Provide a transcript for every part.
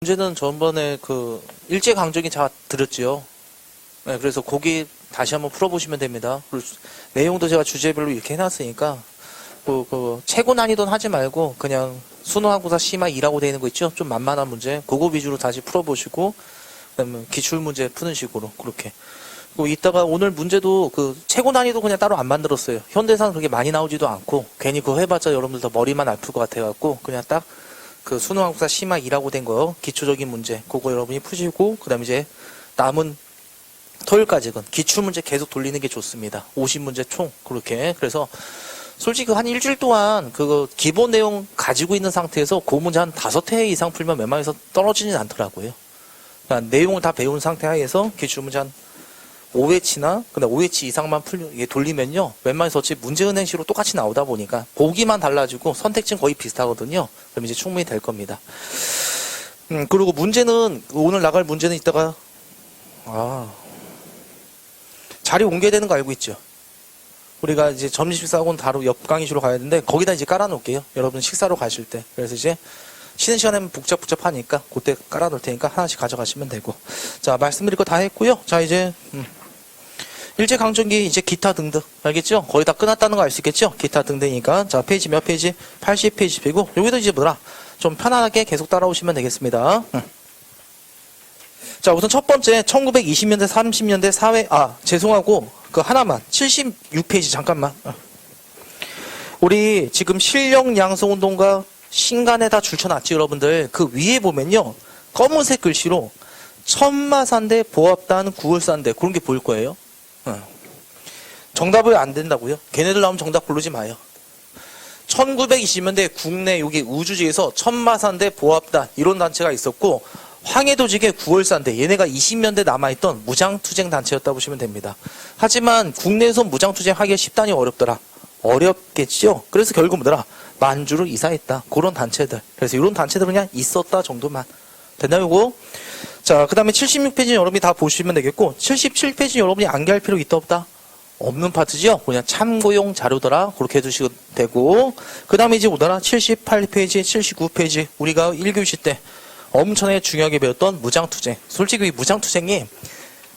문제는 전번에 그 일제강점기 다 드렸지요. 네, 그래서 거기 다시 한번 풀어보시면 됩니다. 그리고 내용도 제가 주제별로 이렇게 해놨으니까 그 최고 난이도는 하지 말고 그냥 수능하고사 심화 2라고 되어 있는 거 있죠? 좀 만만한 문제 그거 위주로 다시 풀어보시고 그다음에 기출문제 푸는 식으로 그렇게. 그리고 이따가 오늘 문제도 그 최고 난이도 그냥 따로 안 만들었어요. 현대사는 그렇게 많이 나오지도 않고 괜히 그거 해봤자 여러분들 더 머리만 아플 것 같아갖고 그냥 딱 그 수능하고사 심화 2라고 된 거 기초적인 문제 그거 여러분이 푸시고 그다음에 이제 남은 토요일까지는 기출문제 계속 돌리는 게 좋습니다. 50문제 총 그렇게. 그래서 솔직히 한 일주일 동안 그거 기본 내용 가지고 있는 상태에서 그 문제 한 5회 이상 풀면 웬만해서 떨어지진 않더라고요. 그러니까 내용을 다 배운 상태 하에서 기출문제 한 5회치나 근데 5회치 이상만 돌리면요 웬만해서 어차피 문제은행식으로 똑같이 나오다 보니까 보기만 달라지고 선택지는 거의 비슷하거든요. 그럼 이제 충분히 될 겁니다. 그리고 문제는 오늘 나갈 문제는 이따가 자리 옮겨야 되는 거 알고 있죠? 우리가 이제 점심 식사하고는 바로 옆 강의실로 가야 되는데 거기다 이제 깔아놓을게요. 여러분 식사로 가실 때. 그래서 이제 쉬는 시간에는 복잡하니까 그때 깔아놓을 테니까 하나씩 가져가시면 되고. 자, 말씀드릴 거 다 했고요. 자, 이제 일제강점기 이제 기타 등등 알겠죠? 거의 다 끝났다는 거 알 수 있겠죠? 기타 등등이니까. 자, 페이지 몇 페이지? 80페이지이고 여기도 이제 뭐라 좀 편안하게 계속 따라오시면 되겠습니다. 자, 우선 첫 번째 1920년대 30년대 사회 죄송하고 그 하나만 76페이지 잠깐만. 우리 지금 실력 양성운동가 신간에 다 줄쳐놨지 여러분들. 그 위에 보면요 검은색 글씨로 천마산대 보합단 9월산대 그런 게 보일 거예요. 정답이 안 된다고요? 걔네들 나오면 정답 고르지 마요. 1920년대 국내 여기 우주지에서 천마산대 보합단 이런 단체가 있었고 황해도직의 9월산대 얘네가 20년대 남아있던 무장투쟁 단체였다 보시면 됩니다. 하지만 국내에서 무장투쟁 하기가 쉽다니 어렵더라. 어렵겠죠? 그래서 결국 뭐더라? 만주로 이사했다. 그런 단체들. 그래서 이런 단체들은 그냥 있었다 정도만. 됐나요, 이거? 자, 그 다음에 76페이지는 여러분이 다 보시면 되겠고, 77페이지는 여러분이 암기할 필요 있다 없다? 없는 파트죠? 그냥 참고용 자료더라. 그렇게 해두시면 되고, 그 다음에 이제 오더라. 78페이지, 79페이지. 우리가 1교시 때 엄청나게 중요하게 배웠던 무장투쟁. 솔직히 이 무장투쟁이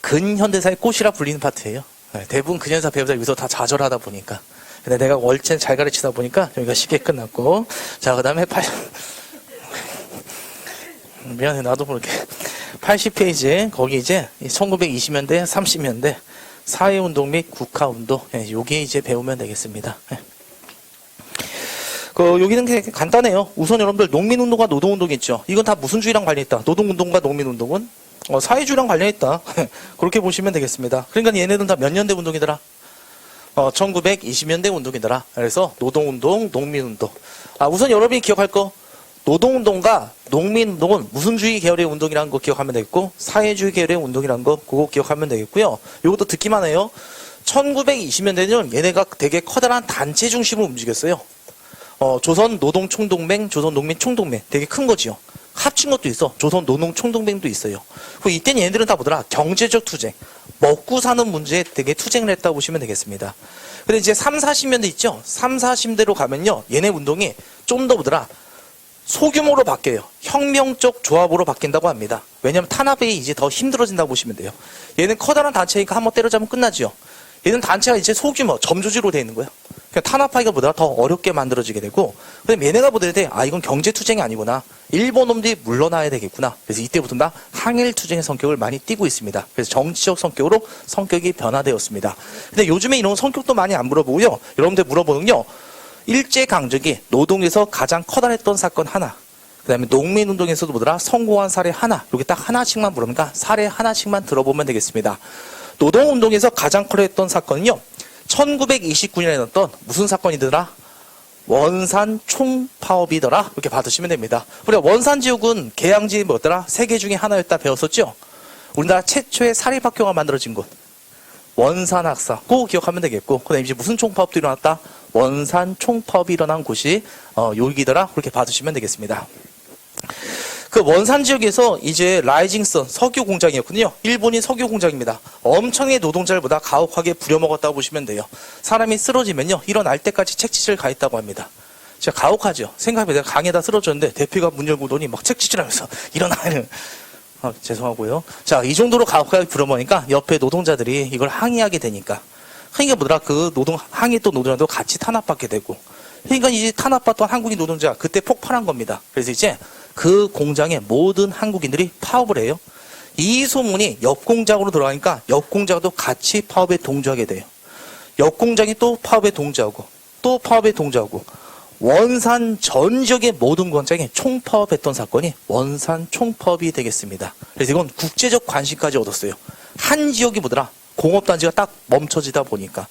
근현대사의 꽃이라 불리는 파트예요. 대부분 근현대사 배우자 여기서 다 좌절하다 보니까. 근데 내가 월체 잘 가르치다 보니까 여기가 쉽게 끝났고. 자, 그 다음에 미안해, 나도 모르게. 80페이지에 거기 이제 1920년대, 30년대 사회운동 및 국가운동. 여기 이제 배우면 되겠습니다. 여기는 되게 간단해요. 우선 여러분들 농민운동과 노동운동 있죠. 이건 다 무슨 주의랑 관련있다? 노동운동과 농민운동은 사회주의랑 관련있다. 그렇게 보시면 되겠습니다. 그러니까 얘네들은 다 몇 년대 운동이더라? 1920년대 운동이더라. 그래서 노동운동, 농민운동. 우선 여러분이 기억할 거 노동운동과 농민운동은 무슨 주의 계열의 운동이라는 거 기억하면 되겠고 사회주의 계열의 운동이라는 거 그거 기억하면 되겠고요. 이것도 듣기만 해요. 1920년대는 얘네가 되게 커다란 단체 중심으로 움직였어요. 조선노동총동맹, 조선농민총동맹 되게 큰 거지요. 합친 것도 있어. 조선노동총동맹도 있어요. 이때는 얘네들은 다 뭐더라? 경제적 투쟁. 먹고 사는 문제에 되게 투쟁을 했다고 보시면 되겠습니다. 근데 이제 3, 40년대 있죠? 3, 40년대로 가면요. 얘네 운동이 좀 더 뭐더라? 소규모로 바뀌어요. 혁명적 조합으로 바뀐다고 합니다. 왜냐면 탄압이 이제 더 힘들어진다고 보시면 돼요. 얘는 커다란 단체니까 한번 때려잡으면 끝나죠. 얘는 단체가 이제 소규모, 점조지로 되어 있는 거예요. 그러니까 탄압하기가 보다 더 어렵게 만들어지게 되고, 근데 얘네가 보더니 이건 경제투쟁이 아니구나. 일본 놈들이 물러나야 되겠구나. 그래서 이때부터 다 항일투쟁의 성격을 많이 띠고 있습니다. 그래서 정치적 성격으로 성격이 변화되었습니다. 근데 요즘에 이런 성격도 많이 안 물어보고요. 여러분들 물어보는요. 일제강점기 노동에서 가장 커다랬던 사건 하나. 그 다음에 농민운동에서도 뭐더라? 성공한 사례 하나. 이렇게 딱 하나씩만 물으니까 사례 하나씩만 들어보면 되겠습니다. 노동운동에서 가장 커다랬던 사건은요. 1929년에 났던 무슨 사건이더라? 원산 총파업이더라. 이렇게 받으시면 됩니다. 우리가 원산 지역은 개항지 뭐더라? 세 개 중에 하나였다 배웠었죠? 우리나라 최초의 사립학교가 만들어진 곳. 원산 학사. 그거 기억하면 되겠고. 그 다음에 이제 무슨 총파업도 일어났다? 원산 총파업이 일어난 곳이 여기더라. 그렇게 봐주시면 되겠습니다. 그 원산 지역에서 이제 라이징선 석유 공장이었거든요. 일본인 석유 공장입니다. 엄청나게 노동자를 보다 가혹하게 부려먹었다고 보시면 돼요. 사람이 쓰러지면요. 일어날 때까지 책짓을 가했다고 합니다. 진짜 가혹하죠. 생각해보면 내가 강에다 쓰러졌는데 대표가 문 열고 오더니 막 책찍질하면서 일어나는. 죄송하고요. 자, 이 정도로 가혹하게 부려먹으니까 옆에 노동자들이 이걸 항의하게 되니까. 그러니까 뭐더라, 그 항의했던 노동자도 같이 탄압받게 되고. 그러니까 이제 탄압받던 한국인 노동자 그때 폭발한 겁니다. 그래서 이제 그 공장에 모든 한국인들이 파업을 해요. 이 소문이 옆 공장으로 들어가니까 옆 공장도 같이 파업에 동조하게 돼요. 옆 공장이 또 파업에 동조하고 또 파업에 동조하고 원산 전 지역의 모든 공장에 총파업했던 사건이 원산 총파업이 되겠습니다. 그래서 이건 국제적 관심까지 얻었어요. 한 지역이 뭐더라? 공업단지가 딱 멈춰지다 보니까.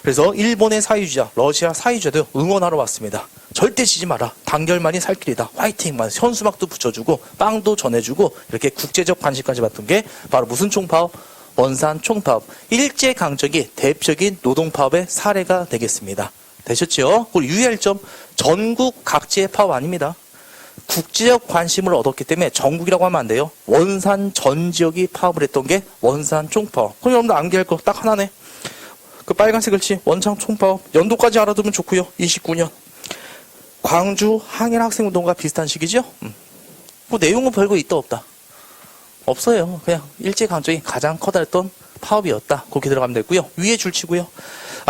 그래서 일본의 사회주의자, 러시아 사회주의자도 응원하러 왔습니다. 절대 지지 마라. 단결만이 살 길이다. 화이팅만. 현수막도 붙여주고 빵도 전해주고 이렇게 국제적 관심까지 받던 게 바로 무슨 총파업? 원산 총파업. 일제강점기 대표적인 노동파업의 사례가 되겠습니다. 되셨죠? 그리고 유의할 점, 전국 각지의 파업 아닙니다. 국제적 관심을 얻었기 때문에 전국이라고 하면 안 돼요. 원산 전 지역이 파업을 했던 게 원산 총파업. 그럼 여러분들 암기할 거 딱 하나네. 그 빨간색을 치 원산 총파업. 연도까지 알아두면 좋고요. 29년. 광주 항일 학생운동과 비슷한 시기죠? 뭐 내용은 별거 있다 없다? 없어요. 그냥 일제강점기 가장 커다랬던 파업이었다. 그렇게 들어가면 되고요. 위에 줄치고요.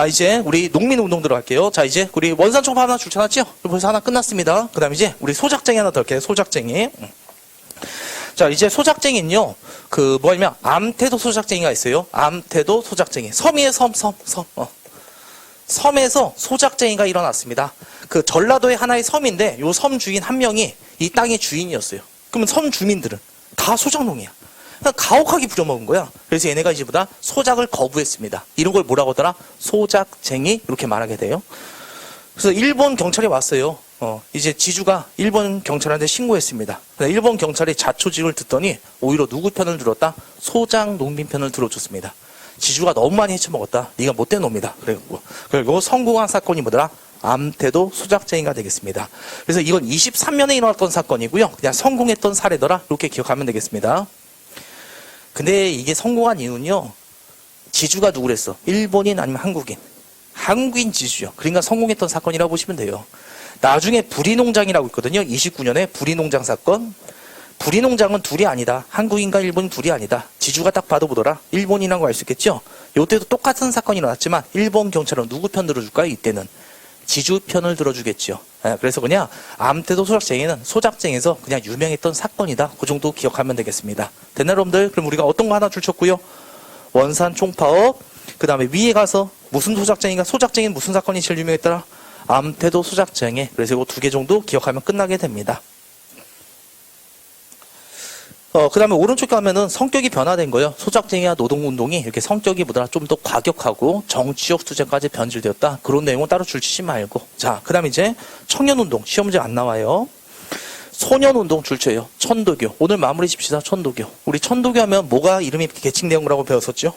이제 우리 농민운동 들어갈게요. 자, 이제 우리 원산 총파업 하나 줄쳐놨죠? 벌써 하나 끝났습니다. 그 다음에 이제 우리 소작쟁이 하나 더 할게요. 소작쟁이. 자, 이제 소작쟁이는요, 뭐냐면, 암태도 소작쟁이가 있어요. 암태도 소작쟁이. 섬이에요, 섬. 섬에서 소작쟁이가 일어났습니다. 그 전라도의 하나의 섬인데, 요 섬 주인 한 명이 이 땅의 주인이었어요. 그러면 섬 주민들은 다 소작농이야. 그러니까 가혹하게 부려먹은 거야. 그래서 얘네가 이제보다 소작을 거부했습니다. 이런 걸 뭐라고 하더라? 소작쟁이. 이렇게 말하게 돼요. 그래서 일본 경찰이 왔어요. 이제 지주가 일본 경찰한테 신고했습니다. 일본 경찰이 자초지종을 듣더니 오히려 누구 편을 들었다? 소작 농민 편을 들어줬습니다. 지주가 너무 많이 해쳐먹었다. 네가 못된 놈이다. 그리고 성공한 사건이 뭐더라? 암태도 소작쟁이가 되겠습니다. 그래서 이건 23년에 일어났던 사건이고요. 그냥 성공했던 사례더라. 이렇게 기억하면 되겠습니다. 근데 이게 성공한 이유는요. 지주가 누구랬어? 일본인 아니면 한국인? 한국인 지주요. 그러니까 성공했던 사건이라고 보시면 돼요. 나중에 부리농장이라고 있거든요. 29년에 부리농장 사건. 부리농장은 둘이 아니다. 한국인과 일본인 둘이 아니다. 지주가 딱 봐도 보더라. 일본인이라는 거 알 수 있겠죠? 이때도 똑같은 사건이 일어났지만 일본 경찰은 누구 편 들어줄까요? 이때는 지주 편을 들어주겠죠. 그래서 그냥 암태도 소작쟁이는 소작쟁에서 그냥 유명했던 사건이다. 그 정도 기억하면 되겠습니다. 됐나 여러분들? 그럼 우리가 어떤 거 하나 줄쳤고요. 원산 총파업. 그 다음에 위에 가서 무슨 소작쟁이가 소작쟁이는 무슨 사건이 제일 유명했더라? 암태도 소작쟁이. 그래서 이거 2개 정도 기억하면 끝나게 됩니다. 그 다음에 오른쪽 가면은 성격이 변화된 거예요. 소작쟁이와 노동운동이 이렇게 성격이 보다 좀 더 과격하고 정치적 투쟁까지 변질되었다. 그런 내용은 따로 줄치지 말고. 자, 그 다음에 이제 청년운동. 시험 문제 안 나와요. 소년운동 줄쳐요. 천도교. 오늘 마무리 집시다. 천도교. 우리 천도교 하면 뭐가 이름이 계층된 거라고 배웠었죠?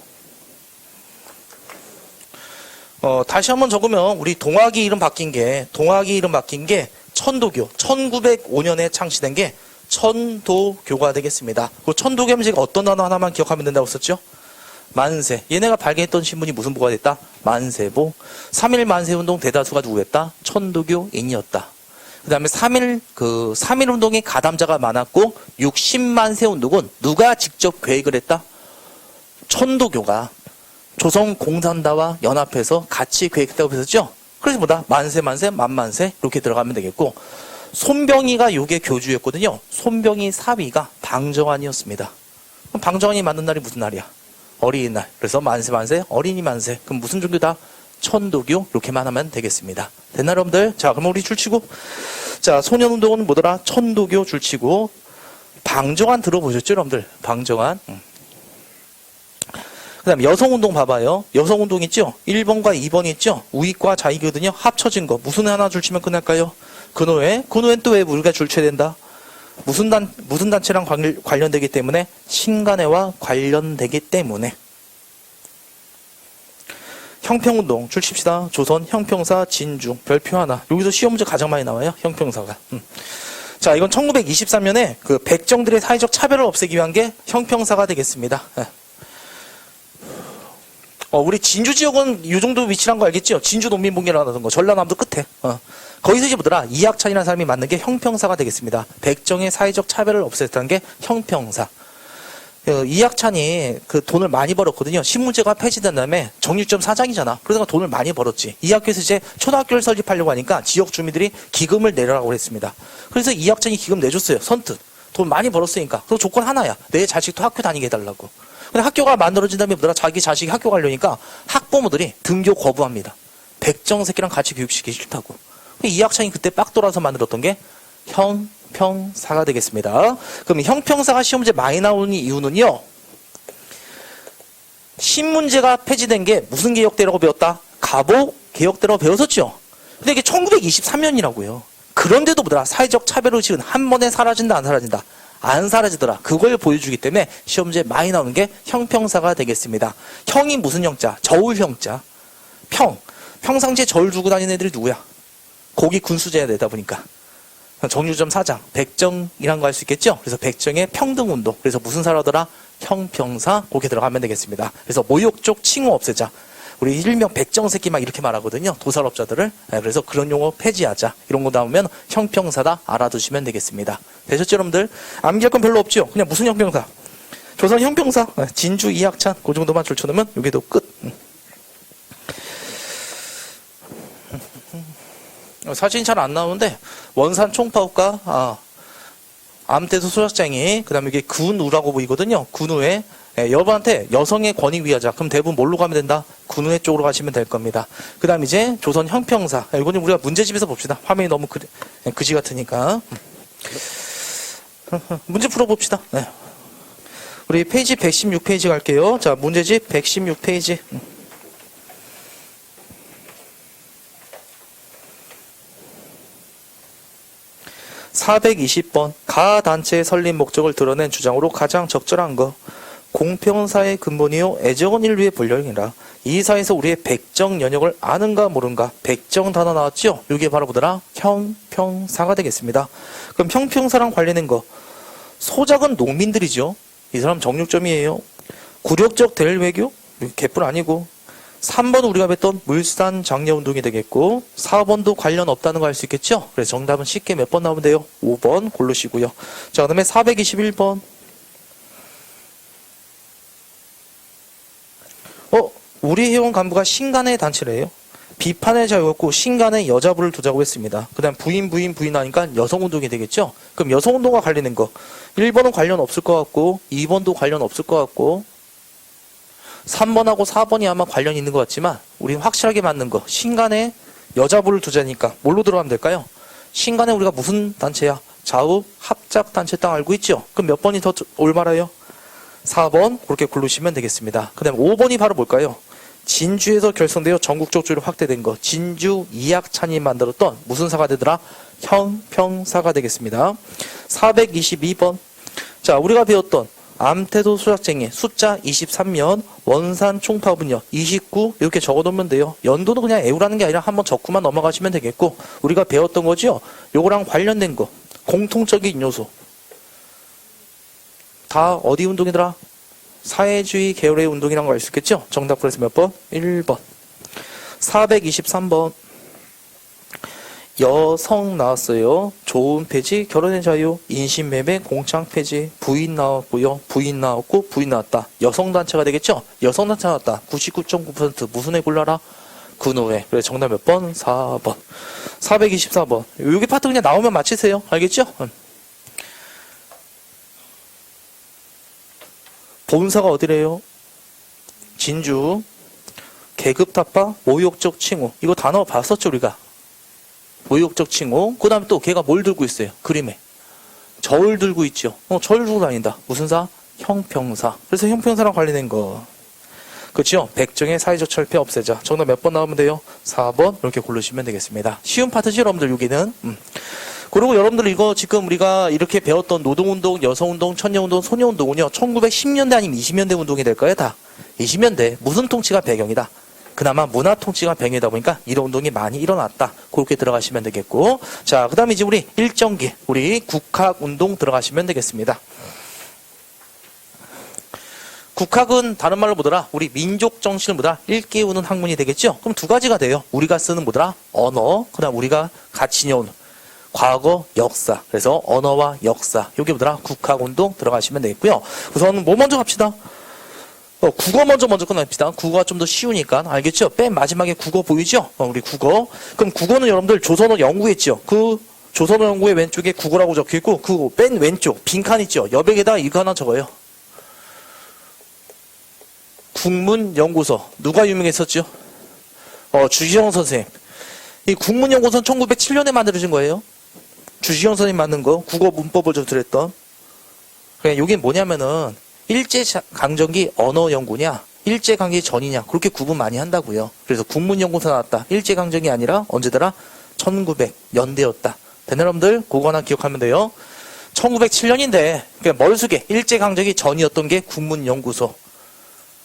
다시 한번 적으면 우리 동학이 이름 바뀐 게 천도교. 1905년에 창시된 게 천도교가 되겠습니다. 그 천도교 하면 제가 어떤 단어 하나만 기억하면 된다고 썼죠? 만세. 얘네가 발견했던 신문이 무슨 보가 됐다? 만세보. 3.1 만세운동 대다수가 누구였다? 천도교인이었다. 그 다음에 3.1 운동의 가담자가 많았고 60만세 운동은 누가 직접 계획을 했다? 천도교가 조선공산당과 연합해서 같이 계획했다고 했었죠? 그래서 뭐다? 만세, 만만세 이렇게 들어가면 되겠고 손병희가 요게 교주였거든요. 손병희 사위가 방정환이었습니다. 그럼 방정환이 맞는 날이 무슨 날이야? 어린이날. 그래서 만세, 어린이 만세. 그럼 무슨 종교다? 천도교. 이렇게만 하면 되겠습니다. 됐나 여러분들? 자, 그럼 우리 줄치고. 자, 소년운동은 뭐더라? 천도교 줄치고. 방정환 들어보셨죠 여러분들? 방정환. 그 다음에 여성운동 봐봐요. 여성운동 있죠? 1번과 2번이 있죠? 우익과 좌익이거든요. 합쳐진 거. 무슨 하나 줄치면 끝날까요? 근호회는 또 왜 우리가 줄쳐야 된다? 무슨 단체랑 관련되기 때문에? 신간회와 관련되기 때문에. 형평운동 줄칩시다. 조선, 형평사, 진중. 별표 하나. 여기서 시험 문제 가장 많이 나와요. 형평사가. 자, 이건 1923년에 그 백정들의 사회적 차별을 없애기 위한 게 형평사가 되겠습니다. 우리 진주 지역은 이 정도 위치란 거 알겠죠? 진주 농민봉이라는 거, 전라남도 끝에. 거기서 이제 뭐더라? 이학찬이라는 사람이 만든 게 형평사가 되겠습니다. 백정의 사회적 차별을 없앴다는 게 형평사. 이학찬이 그 돈을 많이 벌었거든요. 신문제가 폐지된 다음에 정육점 사장이잖아. 그러다가 돈을 많이 벌었지. 이 학교에서 이제 초등학교를 설립하려고 하니까 지역 주민들이 기금을 내라고 했습니다. 그래서 이학찬이 기금 내줬어요. 선뜻. 돈 많이 벌었으니까. 그 조건 하나야. 내 자식도 학교 다니게 해달라고. 근데 학교가 만들어진 다음에 뭐더라? 자기 자식이 학교 가려니까 학부모들이 등교 거부합니다. 백정 새끼랑 같이 교육시키기 싫다고. 이학찬이 그때 빡 돌아서 만들었던 게 형평사가 되겠습니다. 그럼 형평사가 시험 문제 많이 나오는 이유는요. 신문제가 폐지된 게 무슨 개혁대라고 배웠다? 가보 개혁대라고 배웠었죠. 근데 이게 1923년이라고요. 그런데도 뭐더라? 사회적 차별의식은 한 번에 사라진다, 안 사라진다? 안 사라지더라. 그걸 보여주기 때문에 시험 문제 많이 나오는 게 형평사가 되겠습니다. 형이 무슨 형자? 저울형자. 평상시에 저울 두고 다니는 애들이 누구야? 거기 군수제야 되다 보니까. 정육점 사장, 백정이란 거 할 수 있겠죠? 그래서 백정의 평등운동. 그래서 무슨 사라더라? 형평사. 그렇게 들어가면 되겠습니다. 그래서 모욕적 칭호 없애자. 우리 일명 백정 새끼 막 이렇게 말하거든요. 도살업자들을. 그래서 그런 용어 폐지하자. 이런 거 나오면 형평사다 알아두시면 되겠습니다. 되셨죠, 여러분들? 암기할 건 별로 없죠? 그냥 무슨 형평사? 조선 형평사. 진주 이학찬. 그 정도만 줄쳐놓으면 여기도 끝. 사진이 잘 안 나오는데 원산 총파업과 암태도 소작장이 그다음에 이게 군우라고 보이거든요. 군우에 여러분한테 여성의 권익 위하자. 그럼 대부분 뭘로 가면 된다? 군우회 쪽으로 가시면 될 겁니다. 그 다음 이제 조선 형평사. 이거는 우리가 문제집에서 봅시다. 화면이 너무 그지 같으니까. 문제 풀어봅시다. 네. 우리 페이지 116페이지 갈게요. 자, 문제집 116페이지. 420번. 가 단체의 설립 목적을 드러낸 주장으로 가장 적절한 거. 공평사의 근본이요 애정은 인류의 본령이라. 이 사에서 우리의 백정 연역을 아는가 모른가. 백정 단어 나왔죠? 이게 바로 뭐더라? 형평사가 되겠습니다. 그럼 형평사랑 관련된 거. 소작은 농민들이죠. 이 사람 정육점이에요. 굴욕적 대일외교? 개뿔 아니고. 3번 우리가 뵀던 물산 장려운동이 되겠고 4번도 관련 없다는 거 알 수 있겠죠? 그래서 정답은 쉽게 몇 번 나오면 돼요? 5번 고르시고요. 자, 그 다음에 421번. 우리 회원 간부가 신간의 단체래요. 비판의 자유였고 신간의 여자부를 두자고 했습니다. 그 다음 부인 하니까 여성운동이 되겠죠? 그럼 여성운동과 관련된 거 1번은 관련 없을 것 같고 2번도 관련 없을 것 같고 3번하고 4번이 아마 관련이 있는 것 같지만 우리는 확실하게 맞는 거 신간의 여자부를 두자니까 뭘로 들어가면 될까요? 신간에 우리가 무슨 단체야? 좌우 합작 단체 딱 알고 있죠? 그럼 몇 번이 더 올바라요? 4번 그렇게 고르시면 되겠습니다. 그 다음에 5번이 바로 뭘까요? 진주에서 결성되어 전국적으로 확대된 거. 진주 이학찬이 만들었던 무슨 사가 되더라? 형평사가 되겠습니다. 422번. 자, 우리가 배웠던 암태도 소작쟁이 숫자 23면 원산 총파업은요 29 이렇게 적어놓으면 돼요. 연도는 그냥 애우라는 게 아니라 한번 적고만 넘어가시면 되겠고 우리가 배웠던 거죠. 요거랑 관련된 거 공통적인 요소 다 어디 운동이더라? 사회주의 계열의 운동이라는 거 알 수 있겠죠? 정답 그래서 몇 번? 1번. 423번. 여성 나왔어요. 좋은 폐지, 결혼의 자유, 인신매매, 공창 폐지, 부인 나왔고요. 부인 나왔고, 부인 나왔다. 여성단체가 되겠죠? 여성단체 나왔다. 99.9% 무슨 애 골라라? 군우회. 그래서 정답 몇 번? 4번. 424번. 여기 파트 그냥 나오면 맞히세요. 알겠죠? 본사가 어디래요? 진주. 계급 타파, 모욕적 칭호. 이거 단어 봤었죠, 우리가? 모욕적 칭호. 그 다음에 또 걔가 뭘 들고 있어요? 그림에. 저울 들고 있죠. 저울 들고 다닌다. 무슨 사? 형평사. 그래서 형평사랑 관련된 거. 그렇죠? 백정의 사회적 철폐 없애자. 정답 몇 번 나오면 돼요? 4번. 이렇게 고르시면 되겠습니다. 쉬운 파트죠, 여러분들, 여기는. 그리고 여러분들 이거 지금 우리가 이렇게 배웠던 노동운동, 여성운동, 천녀운동, 소녀운동은요. 1910년대 아니면 20년대 운동이 될까요? 다. 20년대. 무슨 통치가 배경이다? 그나마 문화 통치가 배경이다 보니까 이런 운동이 많이 일어났다. 그렇게 들어가시면 되겠고. 자, 그 다음에 이제 우리 일정기, 우리 국학운동 들어가시면 되겠습니다. 국학은 다른 말로 뭐더라? 우리 민족 정신을 뭐더라? 일깨우는 학문이 되겠죠? 그럼 두 가지가 돼요. 우리가 쓰는 뭐더라? 언어, 그 다음 우리가 같이 온 과거, 역사. 그래서 언어와 역사. 요게 뭐더라? 국학운동 들어가시면 되겠고요. 우선 뭐 먼저 갑시다. 국어 먼저 끝납시다. 국어가 좀 더 쉬우니까. 알겠죠? 맨 마지막에 국어 보이죠? 우리 국어. 그럼 국어는 여러분들 조선어 연구했죠? 그 조선어 연구의 왼쪽에 국어라고 적혀있고, 그 맨 왼쪽, 빈칸 있죠? 여백에다 이거 하나 적어요. 국문연구서. 누가 유명했었죠? 주시영 선생님. 이 국문연구소는 1907년에 만들어진 거예요. 주시영 선생님 만든 거. 국어 문법을 전수했던. 그러니까 이게 뭐냐면은, 일제강점기 언어 연구냐, 일제강점기 전이냐, 그렇게 구분 많이 한다고요. 그래서 국문연구소 나왔다. 일제강점기 아니라 언제더라? 1900년대였다. 되는 여러분들, 그거 하나 기억하면 돼요. 1907년인데, 그러니까 멀수게, 일제강점기 전이었던 게 국문연구소.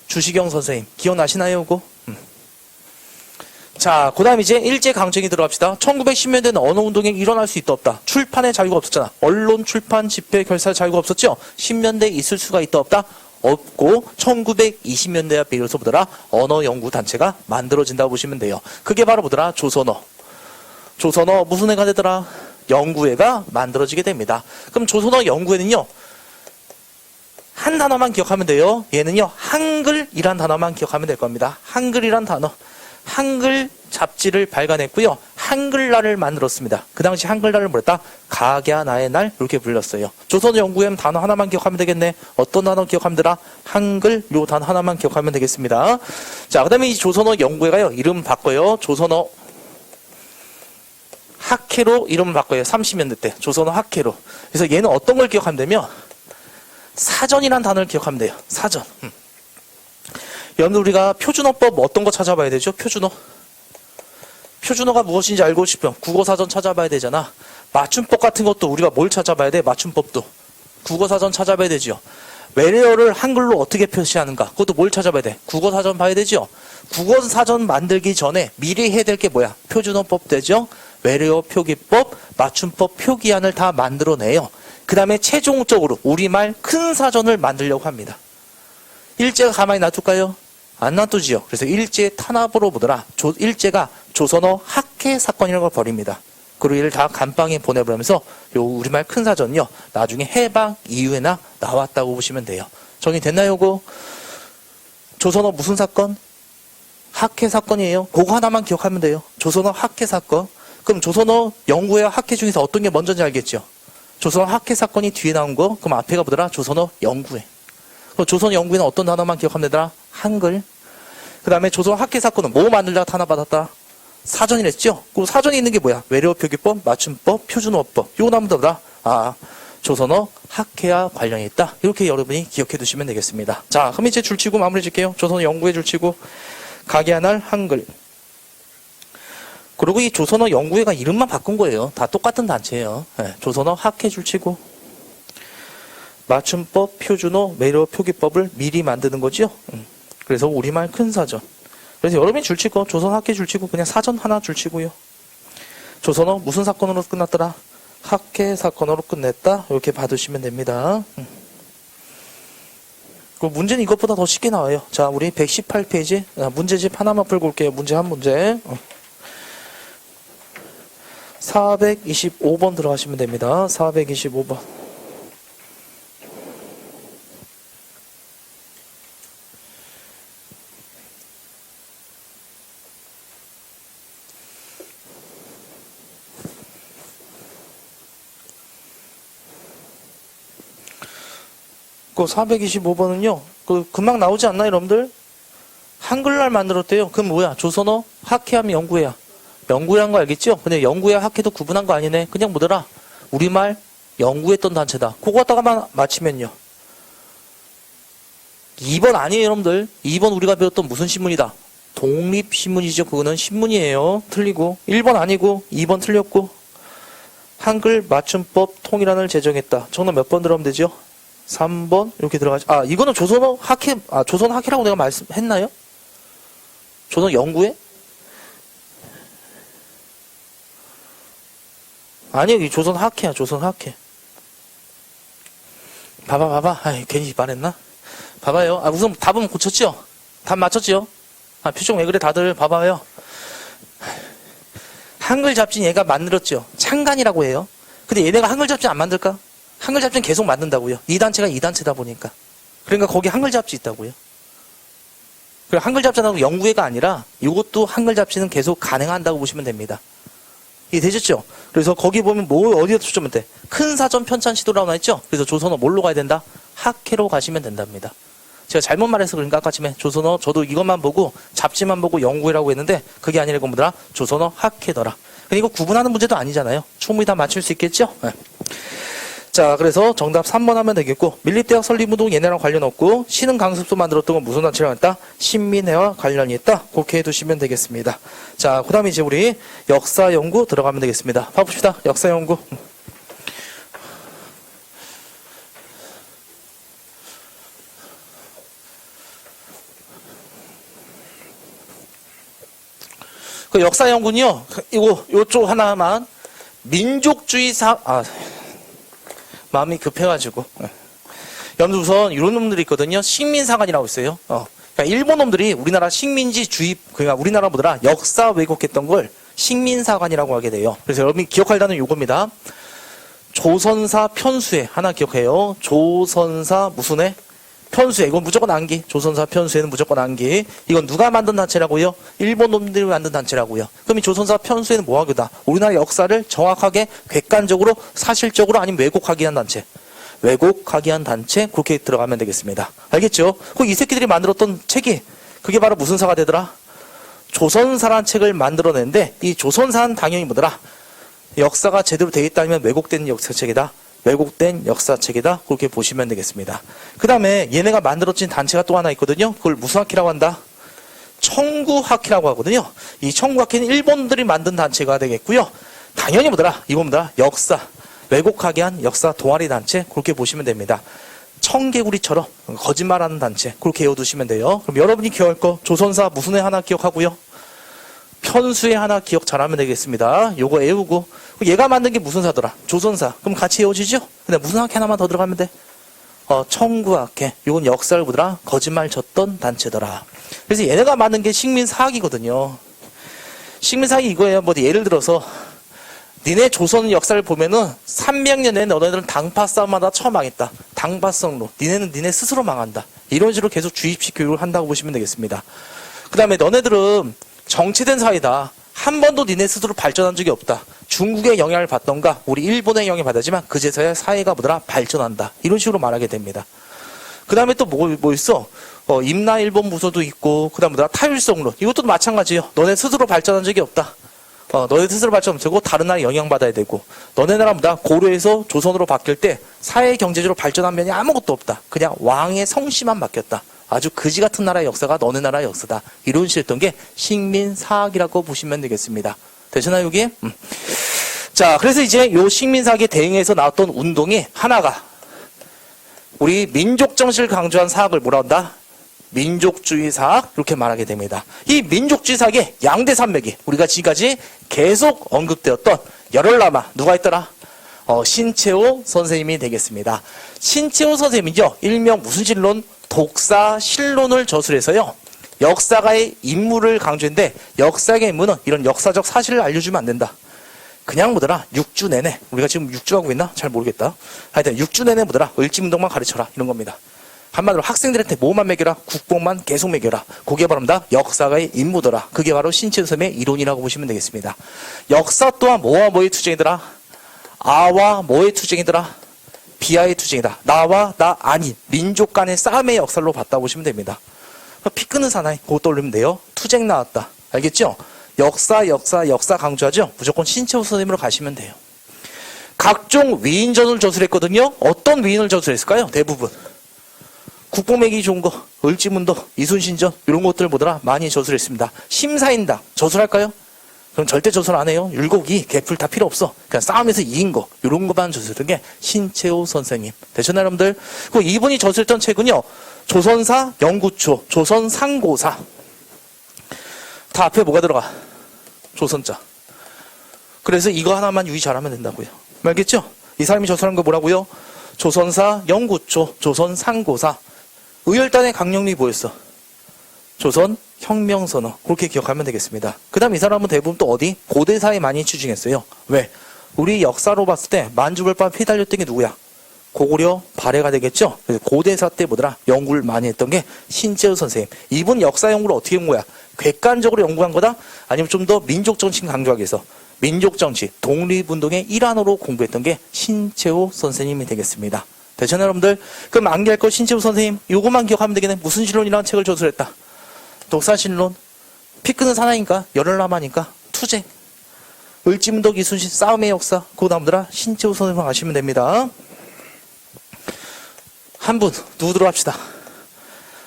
주시경 선생님, 기억나시나요, 그거? 자, 그 다음 이제 일제강점기 들어갑시다. 1910년대는 언어운동이 일어날 수 있다 없다. 출판의 자유가 없었잖아. 언론, 출판, 집회, 결사 자유가 없었죠. 10년대에 있을 수가 있다 없다. 없고 1920년대와 비로소 보더라 언어연구단체가 만들어진다고 보시면 돼요. 그게 바로 보더라 조선어. 조선어 무슨 애가 되더라? 연구회가 만들어지게 됩니다. 그럼 조선어 연구회는요. 한 단어만 기억하면 돼요. 얘는요. 한글이란 단어만 기억하면 될 겁니다. 한글이란 단어. 한글 잡지를 발간했고요. 한글날을 만들었습니다. 그 당시 한글날을 뭐랬다? 각야나의 날 이렇게 불렸어요. 조선어 연구회는 단어 하나만 기억하면 되겠네. 어떤 단어 기억하면 되라? 한글 요 단어 하나만 기억하면 되겠습니다. 자, 그 다음에 이 조선어 연구회가요. 이름 바꿔요. 조선어 학회로 이름을 바꿔요. 30년대 때 조선어 학회로. 그래서 얘는 어떤 걸 기억하면 되며 사전이란 단어를 기억하면 돼요. 사전. 여러분 우리가 표준어법 어떤 거 찾아봐야 되죠? 표준어. 표준어가 무엇인지 알고 싶으면 국어사전 찾아봐야 되잖아. 맞춤법 같은 것도 우리가 뭘 찾아봐야 돼? 맞춤법도. 국어사전 찾아봐야 되죠. 외래어를 한글로 어떻게 표시하는가? 그것도 뭘 찾아봐야 돼? 국어사전 봐야 되죠. 국어사전 만들기 전에 미리 해야 될 게 뭐야? 표준어법 되죠. 외래어 표기법, 맞춤법 표기안을 다 만들어내요. 그 다음에 최종적으로 우리말 큰 사전을 만들려고 합니다. 일제가 가만히 놔둘까요? 안 놔두지요. 그래서 일제 탄압으로 보더라. 일제가 조선어 학회 사건이라는 걸 벌입니다. 그리고 이를 다 감방에 보내버리면서 요 우리말 큰 사전요. 나중에 해방 이후에나 나왔다고 보시면 돼요. 정리됐나요, 이거? 조선어 무슨 사건? 학회 사건이에요. 그거 하나만 기억하면 돼요. 조선어 학회 사건. 그럼 조선어 연구회 학회 중에서 어떤 게 먼저인지 알겠죠? 조선어 학회 사건이 뒤에 나온 거. 그럼 앞에가 보더라. 조선어 연구회. 조선 연구회는 어떤 단어만 기억하면 되더라? 한글. 그 다음에 조선 학회 사건은 뭐 만들다가 탄압받았다? 사전이랬죠? 그 사전에 있는 게 뭐야? 외래어 표기법, 맞춤법, 표준어법. 요거 나오면 되더라. 조선어 학회와 관련이 있다. 이렇게 여러분이 기억해 두시면 되겠습니다. 자, 그럼 이제 줄치고 마무리 짓게요. 조선어 연구회 줄치고 각야날 한글. 그리고 이 조선어 연구회가 이름만 바꾼 거예요. 다 똑같은 단체예요. 네, 조선어 학회 줄치고 맞춤법, 표준어, 외래어 표기법을 미리 만드는 거죠. 그래서 우리말 큰 사전. 그래서 여러분이 줄치고 조선 학회 줄치고 그냥 사전 하나 줄치고요. 조선어 무슨 사건으로 끝났더라? 학회 사건으로 끝냈다. 이렇게 받으시면 됩니다. 그 문제는 이것보다 더 쉽게 나와요. 자, 우리 118페이지 문제집 하나만 풀고 올게요. 문제 한 문제. 425번 들어가시면 됩니다. 425번. 그 425번은요. 금방 나오지 않나 여러분들? 한글날 만들었대요. 그럼 뭐야? 조선어 학회하면 연구회야. 연구회한 거 알겠죠? 근데 연구회 학회도 구분한 거 아니네. 그냥 뭐더라? 우리말 연구했던 단체다. 그거 갖다가 맞히면요. 2번 아니에요 여러분들. 2번 우리가 배웠던 무슨 신문이다? 독립신문이죠. 그거는 신문이에요. 틀리고. 1번 아니고 2번 틀렸고. 한글 맞춤법 통일안을 제정했다. 정답 몇 번 들어가면 되죠? 3번 이렇게 들어가죠. 이거는 조선어 학회, 조선어 학회라고 내가 말씀했나요? 조선어 연구회? 아니요, 이 조선어 학회야, 조선어 학회. 봐봐. 괜히 말했나? 봐봐요. 우선 답은 고쳤죠? 답 맞췄죠? 표정 왜 그래 다들 봐봐요. 한글 잡지는 얘가 만들었죠. 창간이라고 해요. 근데 얘네가 한글 잡지 안 만들까? 한글 잡지는 계속 만든다고요. 이 단체가 이 단체다 보니까. 그러니까 거기 한글 잡지 있다고요. 그리고 한글 잡지하고 영구회가 아니라 이것도 한글 잡지는 계속 가능한다고 보시면 됩니다. 이해 되셨죠? 그래서 거기 보면 어디에 초점을 돼? 큰 사전 편찬 시도라고 나왔죠? 그래서 조선어 뭘로 가야 된다? 학회로 가시면 된답니다. 제가 잘못 말해서 그러니까 아까 아침에 조선어 저도 이것만 보고 잡지만 보고 영구회라고 했는데 그게 아니라 이거 뭐더라? 조선어 학회더라. 근데 이거 구분하는 문제도 아니잖아요. 충분히 다 맞출 수 있겠죠? 네. 자, 그래서 정답 3번 하면 되겠고, 밀립대학 설립운동 얘네랑 관련 없고, 신흥 강습소 만들었던 건 무슨 단체랑 했다? 신민회와 관련이 있다. 그렇게 해두시면 되겠습니다. 자, 그 다음에 이제 우리 역사 연구 들어가면 되겠습니다. 봐봅시다. 역사 연구. 그 역사 연구는요, 요쪽 하나만, 마음이 급해가지고. 여러분 우선 이런 놈들이 있거든요. 식민사관이라고 있어요. 그러니까 일본 놈들이 우리나라 식민지 주입, 그러니까 우리나라 뭐더라 역사 왜곡했던 걸 식민사관이라고 하게 돼요. 그래서 여러분이 기억할 단어는 요겁니다. 조선사 편수회 하나 기억해요. 조선사 무슨 회? 편수회. 이건 무조건 암기. 조선사 편수회는 무조건 암기. 이건 누가 만든 단체라고요? 일본 놈들이 만든 단체라고요. 그럼 이 조선사 편수회는 뭐 하겠다? 우리나라 역사를 정확하게 객관적으로 사실적으로 아니면 왜곡하기 위한 단체. 왜곡하기 위한 단체 그렇게 들어가면 되겠습니다. 알겠죠? 이 새끼들이 만들었던 책이 그게 바로 무슨 사가 되더라? 조선사라는 책을 만들어냈는데 이 조선사는 당연히 뭐더라? 역사가 제대로 되어 있다면 왜곡된 역사책이다. 왜곡된 역사책이다. 그렇게 보시면 되겠습니다. 그 다음에 얘네가 만들어진 단체가 또 하나 있거든요. 그걸 무슨 학회라고 한다? 청구학회라고 하거든요. 이 청구학회는 일본들이 만든 단체가 되겠고요. 당연히 뭐더라? 이건 뭐더라? 역사, 왜곡하게 한 역사 동아리 단체 그렇게 보시면 됩니다. 청개구리처럼 거짓말하는 단체 그렇게 외워두시면 돼요. 그럼 여러분이 기억할 거 조선사 무슨 해 하나 기억하고요. 편수에 하나 기억 잘하면 되겠습니다. 요거 외우고 얘가 만든 게 무슨 사더라? 조선사. 그럼 같이 외워지죠? 근데 무슨 학회 하나만 더 들어가면 돼? 청구학회. 요건 역사를 보더라? 거짓말 쳤던 단체더라. 그래서 얘네가 만든 게 식민사학이거든요. 식민사학이 이거예요. 뭐 예를 들어서 니네 조선 역사를 보면은 300년 내내 너네들은 당파 싸움마다 처음 망했다. 당파성으로. 니네는 니네 스스로 망한다. 이런 식으로 계속 주입식 교육을 한다고 보시면 되겠습니다. 그 다음에 너네들은 정체된 사회다. 한 번도 니네 스스로 발전한 적이 없다. 중국의 영향을 받던가 우리 일본의 영향을 받았지만 그제서야 사회가 뭐더라? 발전한다. 이런 식으로 말하게 됩니다. 그 다음에 또 뭐 있어? 임나일본 무소도 있고 그 다음에 뭐더라? 타율성론. 이것도 마찬가지예요. 너네 스스로 발전한 적이 없다. 너네 스스로 발전 못하고 다른 나라에 영향받아야 되고 너네 나라보다 고려에서 조선으로 바뀔 때 사회 경제적으로 발전한 면이 아무것도 없다. 그냥 왕의 성씨만 바뀌었다. 아주 그지 같은 나라의 역사가 너네 나라의 역사다. 이런 식이었던 게 식민사학이라고 보시면 되겠습니다. 되시나요 여기? 자, 그래서 이제 요 식민사학에 대응해서 나왔던 운동이 하나가 우리 민족정신을 강조한 사학을 뭐라 한다? 민족주의 사학 이렇게 말하게 됩니다. 이 민족주의 사학의 양대 산맥이 우리가 지금까지 계속 언급되었던 열혈남아 누가 있더라? 신채호 선생님이 되겠습니다. 신채호 선생님이죠. 일명 무슨 신론? 독사실론을 저술해서요. 역사가의 인물을 강조했는데 역사의 인물은 이런 역사적 사실을 알려주면 안 된다. 그냥 뭐더라? 6주 내내 우리가 지금 6주 하고 있나? 잘 모르겠다. 하여튼 6주 내내 뭐더라? 을지문동만 가르쳐라 이런 겁니다. 한마디로 학생들한테 뭐만 먹여라? 국뽕만 계속 먹여라. 그게 바로 역사가의 임무더라. 그게 바로 신채호 선생님의 이론이라고 보시면 되겠습니다. 역사 또한 뭐와 뭐의 투쟁이더라? 아와 뭐의 투쟁이더라? 비아의 투쟁이다. 나와 나 아닌 민족 간의 싸움의 역사로 봤다고 보시면 됩니다. 피 끄는 사나이 그거 떠올리면 돼요. 투쟁 나왔다. 알겠죠? 역사 강조하죠? 무조건 신채호 선생님으로 가시면 돼요. 각종 위인전을 저술했거든요. 어떤 위인을 저술했을까요? 대부분. 국뽕매기 좋은 거, 을지문도, 이순신전 이런 것들 보더라 많이 저술했습니다. 심사인당 저술할까요? 그럼 절대 저술 안 해요. 율곡이 개풀 다 필요 없어. 그냥 싸움에서 이긴 거 이런 것만 저술했던 게 신채호 선생님. 되셨나요 여러분들? 그 이분이 저술했던 책은요. 조선사 영구초, 조선상고사. 다 앞에 뭐가 들어가? 조선자. 그래서 이거 하나만 유의 잘하면 된다고요. 알겠죠? 이 사람이 저술한 거 뭐라고요? 조선사 영구초, 조선상고사. 의열단의 강령이 뭐였어? 조선 혁명선언. 그렇게 기억하면 되겠습니다. 그 다음 이 사람은 대부분 또 어디? 고대사에 많이 추징했어요. 왜? 우리 역사로 봤을 때 만주벌판 휘달렸던 게 누구야? 고구려 발해가 되겠죠? 그래서 고대사 때 뭐더라? 연구를 많이 했던 게 신재우 선생님. 이분 역사 연구를 어떻게 한 거야? 객관적으로 연구한 거다? 아니면 좀 더 민족 정치를 강조하기 위해서 민족 정치, 독립운동의 일환으로 공부했던 게 신재우 선생님이 되겠습니다. 되잖아요, 여러분들? 그럼 암기할 거 신재우 선생님, 요것만 기억하면 되겠네. 무슨 신론이라는 책을 저술했다. 독사신론, 피 끄는 사나이니까, 열혈남하니까, 투쟁, 을지문덕 이순신, 싸움의 역사, 그 다음들아 신재우 선생님 아시면 됩니다. 한 분, 누구 들어갑시다.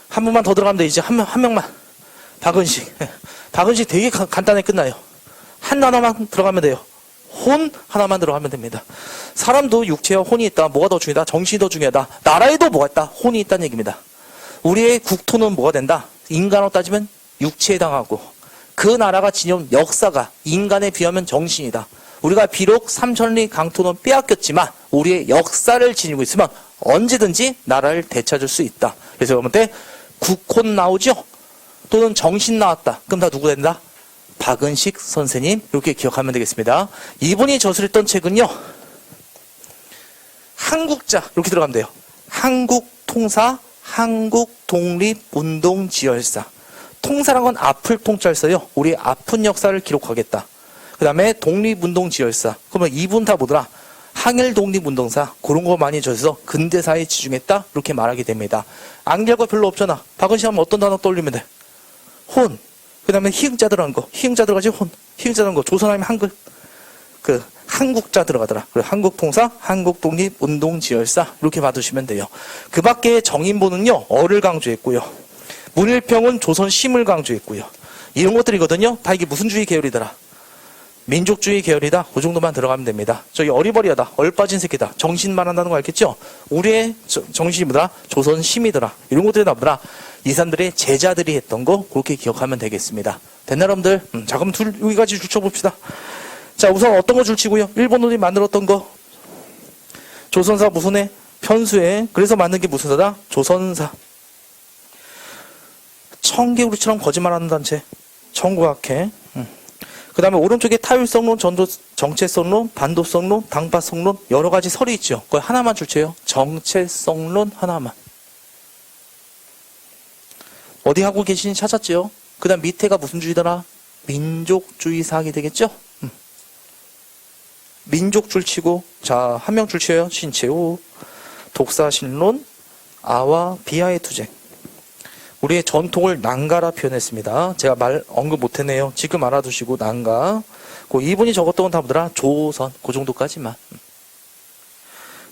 한 분만 더 들어가면 돼. 이제 한 명만. 박은식. 박은식 되게 간단하게 끝나요. 한 단어만 들어가면 돼요. 혼 하나만 들어가면 됩니다. 사람도 육체와 혼이 있다. 뭐가 더 중요하다? 정신이 더 중요하다. 나라에도 뭐가 있다? 혼이 있다는 얘기입니다. 우리의 국토는 뭐가 된다? 인간으로 따지면 육체에 해당하고 그 나라가 지녀온 역사가 인간에 비하면 정신이다. 우리가 비록 삼천리 강토는 빼앗겼지만 우리의 역사를 지니고 있으면 언제든지 나라를 되찾을 수 있다. 그래서 여러분들 국혼 나오죠? 또는 정신 나왔다. 그럼 다 누구 된다? 박은식 선생님. 이렇게 기억하면 되겠습니다. 이분이 저술했던 책은요. 한국자 이렇게 들어가면 돼요. 한국통사, 한국독립운동지열사. 통사란 건 앞을 통자를 써요. 우리의 아픈 역사를 기록하겠다. 그 다음에 독립운동지열사. 그러면 이분 다 뭐더라? 항일독립운동사. 그런 거 많이 줘서 근대사에 집중했다. 이렇게 말하게 됩니다. 암기할 거 별로 없잖아. 박은식 하면 어떤 단어 떠올리면 돼? 혼. 그 다음에 희응자 들어간 거. 희응자 들어가지 혼. 희응자 들어간 거. 조선하면 한글. 그 한국자 들어가더라. 그리고 한국통사, 한국독립운동지열사 이렇게 받으시면 돼요. 그 밖에 정인보는요. 어를 강조했고요. 문일평은 조선심을 강조했고요. 이런 것들이거든요. 다 이게 무슨 주의 계열이더라? 민족주의 계열이다. 그 정도만 들어가면 됩니다. 저기 어리버리하다. 얼빠진 새끼다. 정신 말한다는 거 알겠죠? 우리의 정신이 뭐더라? 조선심이더라. 이런 것들이 나보더라. 이 사람들의 제자들이 했던 거 그렇게 기억하면 되겠습니다. 됐나 여러분들? 자 그럼 여기까지 줄쳐봅시다. 자 우선 어떤 거 줄치고요? 일본놈이 만들었던 거 조선사 무슨 해? 편수해. 그래서 만든 게 무슨 사다? 조선사. 청개구리처럼 거짓말하는 단체 청구학회. 그 다음에 오른쪽에 타율성론, 정체성론, 반도성론, 당파성론 여러 가지 설이 있죠. 그거 하나만 줄쳐요. 정체성론 하나만. 어디 하고 계시니 찾았죠? 그 다음 밑에가 무슨 주의더라? 민족주의 사학이 되겠죠? 민족 줄치고 자 한 명 줄쳐요. 신채호, 독사신론, 아와 비하의 투쟁. 우리의 전통을 난가라 표현했습니다. 제가 언급 못했네요. 지금 알아두시고 난가. 그 이분이 적었던 건 다 뭐더라? 조선. 그 정도까지만.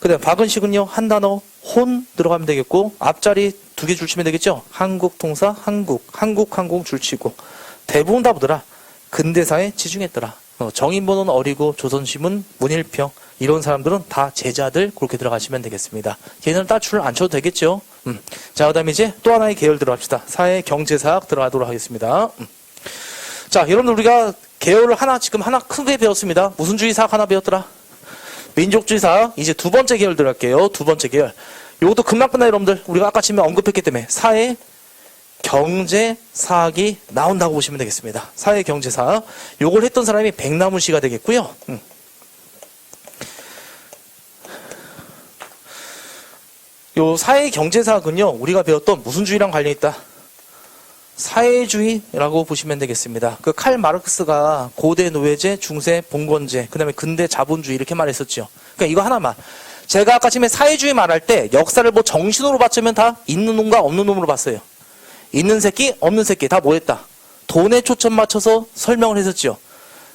그 다음 박은식은요. 한 단어 혼 들어가면 되겠고 앞자리 2개 줄치면 되겠죠. 한국통사, 한국항공 줄치고 대부분 다 뭐더라? 근대사에 지중했더라. 정인보는 어리고 조선심은 문일평 이런 사람들은 다 제자들 그렇게 들어가시면 되겠습니다. 걔네는 다 줄 안 쳐도 되겠죠. 자, 그 다음에 이제 또 하나의 계열 들어갑시다. 사회 경제사학 들어가도록 하겠습니다. 자, 여러분들 우리가 계열을 지금 하나 크게 배웠습니다. 무슨 주의 사학 하나 배웠더라? 민족주의 사학. 이제 두 번째 계열 들어갈게요. 두 번째 계열. 요것도 금방 끝나요, 여러분들. 우리가 아까 지금 언급했기 때문에 사회 경제사학이 나온다고 보시면 되겠습니다. 사회 경제사학. 요걸 했던 사람이 백나문 씨가 되겠고요. 요 사회 경제사학은요, 우리가 배웠던 무슨 주의랑 관련이 있다? 사회주의라고 보시면 되겠습니다. 그 칼 마르크스가 고대 노예제, 중세 봉건제, 그 다음에 근대 자본주의 이렇게 말했었죠. 그러니까 이거 하나만. 제가 아까 처음에 사회주의 말할 때 역사를 뭐 정신으로 봤자면 다 있는 놈과 없는 놈으로 봤어요. 있는 새끼, 없는 새끼 다 뭐 했다? 돈에 초점 맞춰서 설명을 했었죠.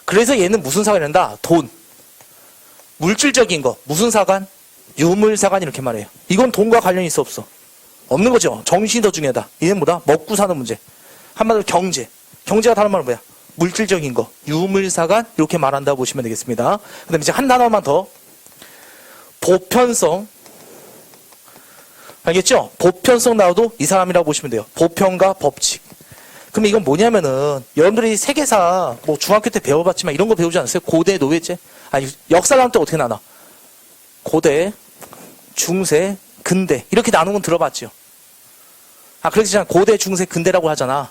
그래서 얘는 무슨 사관이 된다? 돈. 물질적인 거. 무슨 사관? 유물사관 이렇게 말해요. 이건 돈과 관련이 있어 없어? 없는 거죠. 정신이 더 중요하다. 얘는 뭐다? 먹고 사는 문제. 한마디로 경제. 경제가 다른 말은 뭐야? 물질적인 거. 유물사관 이렇게 말한다고 보시면 되겠습니다. 그 다음에 이제 한 단어만 더. 보편성. 알겠죠? 보편성 나와도 이 사람이라고 보시면 돼요. 보편과 법칙. 그럼 이건 뭐냐면은 여러분들이 세계사 뭐 중학교 때 배워봤지만 이런 거 배우지 않았어요? 고대 노예제? 아니 역사 나올 때 어떻게 나눠? 고대, 중세, 근대 이렇게 나누는 건 들어봤죠. 그러지 않아. 고대, 중세, 근대라고 하잖아.